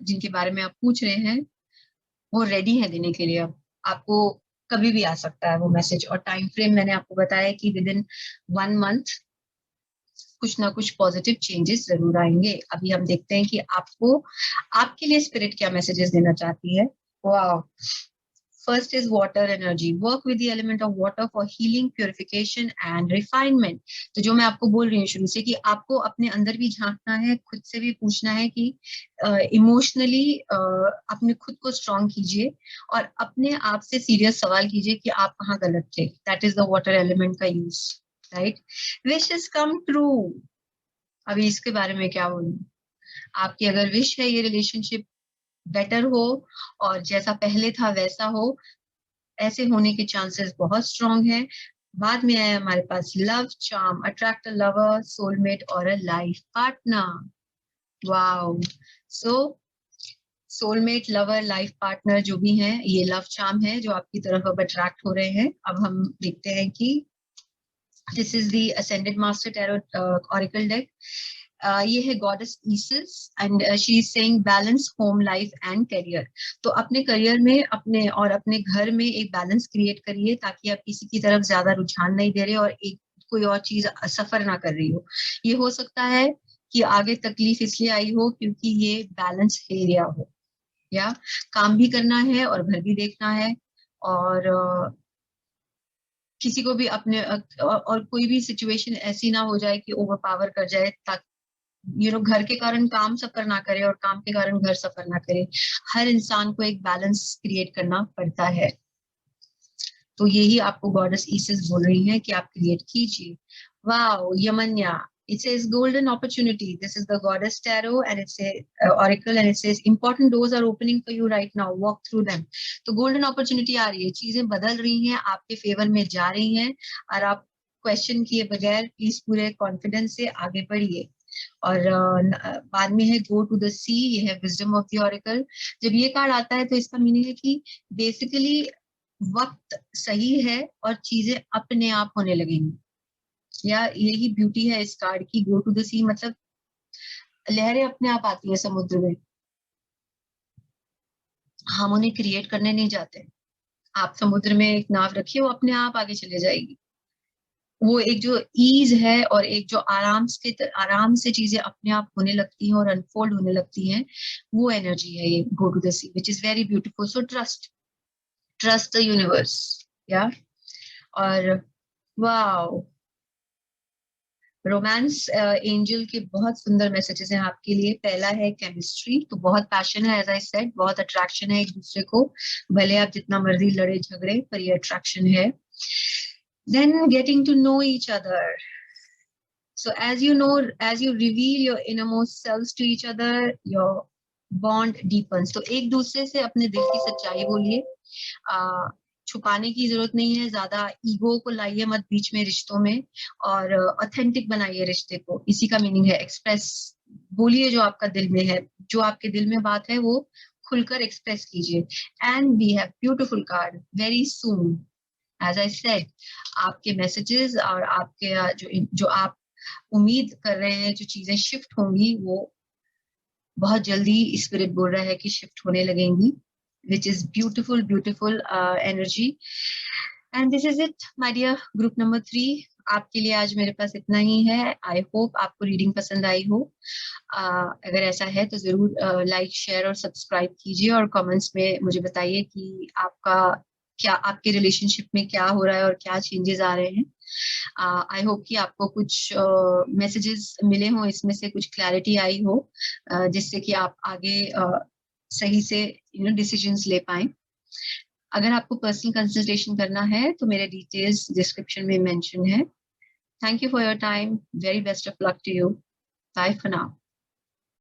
जिनके बारे में आप पूछ रहे हैं, वो रेडी है देने के लिए। अब आपको कभी भी आ सकता है वो मैसेज। और टाइम फ्रेम मैंने आपको बताया कि विद इन 1 मंथ कुछ ना कुछ पॉजिटिव चेंजेस जरूर आएंगे। अभी हम देखते हैं कि आपको, आपके लिए स्पिरिट क्या मैसेजेस देना चाहती है। वाह, first is water energy, work with the element of water for healing, purification and refinement. तो जो मैं आपको बोल रही हूँ शुरू से, कि आपको अपने अंदर भी झांकना है, खुद से भी पूछना है कि इमोशनली अपने खुद को स्ट्रांग कीजिए, और अपने आप से सीरियस सवाल कीजिए कि आप कहाँ गलत थे। That is the water element का use, right. Wishes come true. अभी इसके बारे में क्या बोलूं, आपकी अगर विश है ये रिलेशनशिप बेटर हो और जैसा पहले था वैसा हो, ऐसे होने के चांसेस बहुत स्ट्रांग है। बाद में है हमारे पास love charm, attract a lover, soulmate और a life partner. Wow. So soulmate, lover, life partner जो भी हैं, ये लव चार्म है जो आपकी तरफ अब अट्रैक्ट हो रहे हैं। अब हम देखते हैं कि this is the ascended master tarot oracle deck. ये है goddess Isis and she is saying balance home life and career. तो अपने करियर में अपने घर में एक बैलेंस क्रिएट करिए, ताकि आप किसी की तरफ ज्यादा रुझान नहीं दे रहे और एक कोई और चीज सफर ना कर रही हो। ये हो सकता है कि आगे तकलीफ इसलिए आई हो क्योंकि ये बैलेंस एरिया हो, या काम भी करना है और घर भी देखना है, और किसी को भी अपने और कोई भी सिचुएशन ऐसी ना हो जाए कि ओवर पावर कर जाए, ताकि घर के कारण काम सफर ना करे और काम के कारण घर सफर ना करे। हर इंसान को एक बैलेंस क्रिएट करना पड़ता है। तो यही आपको गॉडेस ईसिस बोल रही है कि आप क्रिएट कीजिए। वाओ, यमन्या, it says golden opportunity. This is the goddess tarot and it's a oracle and it says important doors are opening for you right now, walk through them. तो golden opportunity आ रही है, चीजें बदल रही हैं, आपके फेवर में जा रही हैं, और आप क्वेश्चन किए बगैर प्लीज पूरे कॉन्फिडेंस से आगे बढ़िए। और बाद में है गो टू द सी, ये है विजडम ऑफ द ऑरिकल। जब ये कार्ड आता है तो इसका मीनिंग है कि बेसिकली वक्त सही है और चीजें अपने आप होने लगेंगी, या यही ब्यूटी है इस कार्ड की। गो टू द सी मतलब लहरें अपने आप आती है समुद्र में, हम उन्हें क्रिएट करने नहीं जाते। आप समुद्र में एक नाव रखिए, वो अपने आप आगे चले जाएगी। वो एक जो ईज है और एक जो आराम से चीजें अपने आप होने लगती हैं और अनफोल्ड होने लगती हैं, वो एनर्जी है ये go to the sea, which is very beautiful. So trust the universe, yeah. और वाओ, रोमांस एंजल के बहुत सुंदर मैसेजेस हैं आपके लिए। पहला है केमिस्ट्री, तो बहुत पैशन है, एज आई सेड, बहुत अट्रैक्शन है एक दूसरे को, भले आप जितना मर्जी लड़े झगड़े, पर ये अट्रैक्शन है। Then getting to know each other, so as you reveal your innermost selves to each other, your bond deepens. तो एक दूसरे से अपने दिल की सच्चाई बोलिए, छुपाने की जरूरत नहीं है, ज्यादा ईगो को लाइए मत बीच में रिश्तों में, और ऑथेंटिक बनाइए रिश्ते को। इसी का मीनिंग है एक्सप्रेस, बोलिए जो आपका दिल में है, जो आपके दिल में बात है वो खुलकर एक्सप्रेस कीजिए। And we have beautiful card very soon, as I said, आपके मैसेजेस और आपके जो आप उम्मीद कर रहे हैं जो चीजें शिफ्ट होंगी, वो बहुत जल्दी स्पिरिट बोल रहा है कि शिफ्ट होने लगेंगी, which is beautiful energy. And this is it, my dear group number 3. आपके लिए आज मेरे पास इतना ही है। आई होप आपको रीडिंग पसंद आई हो। अगर ऐसा है तो जरूर लाइक, शेयर और सब्सक्राइब कीजिए, और कमेंट्स में मुझे बताइए कि आपके रिलेशनशिप में क्या हो रहा है और क्या चेंजेस आ रहे हैं। आई होप कि आपको कुछ मैसेजेस मिले हों, इसमें से कुछ क्लैरिटी आई हो, जिससे कि आप आगे सही से डिसीजंस ले पाएं। अगर आपको पर्सनल कंसल्टेशन करना है तो मेरे डिटेल्स डिस्क्रिप्शन में मेंशन है। Thank you for your time, very best of luck to you, bye for now.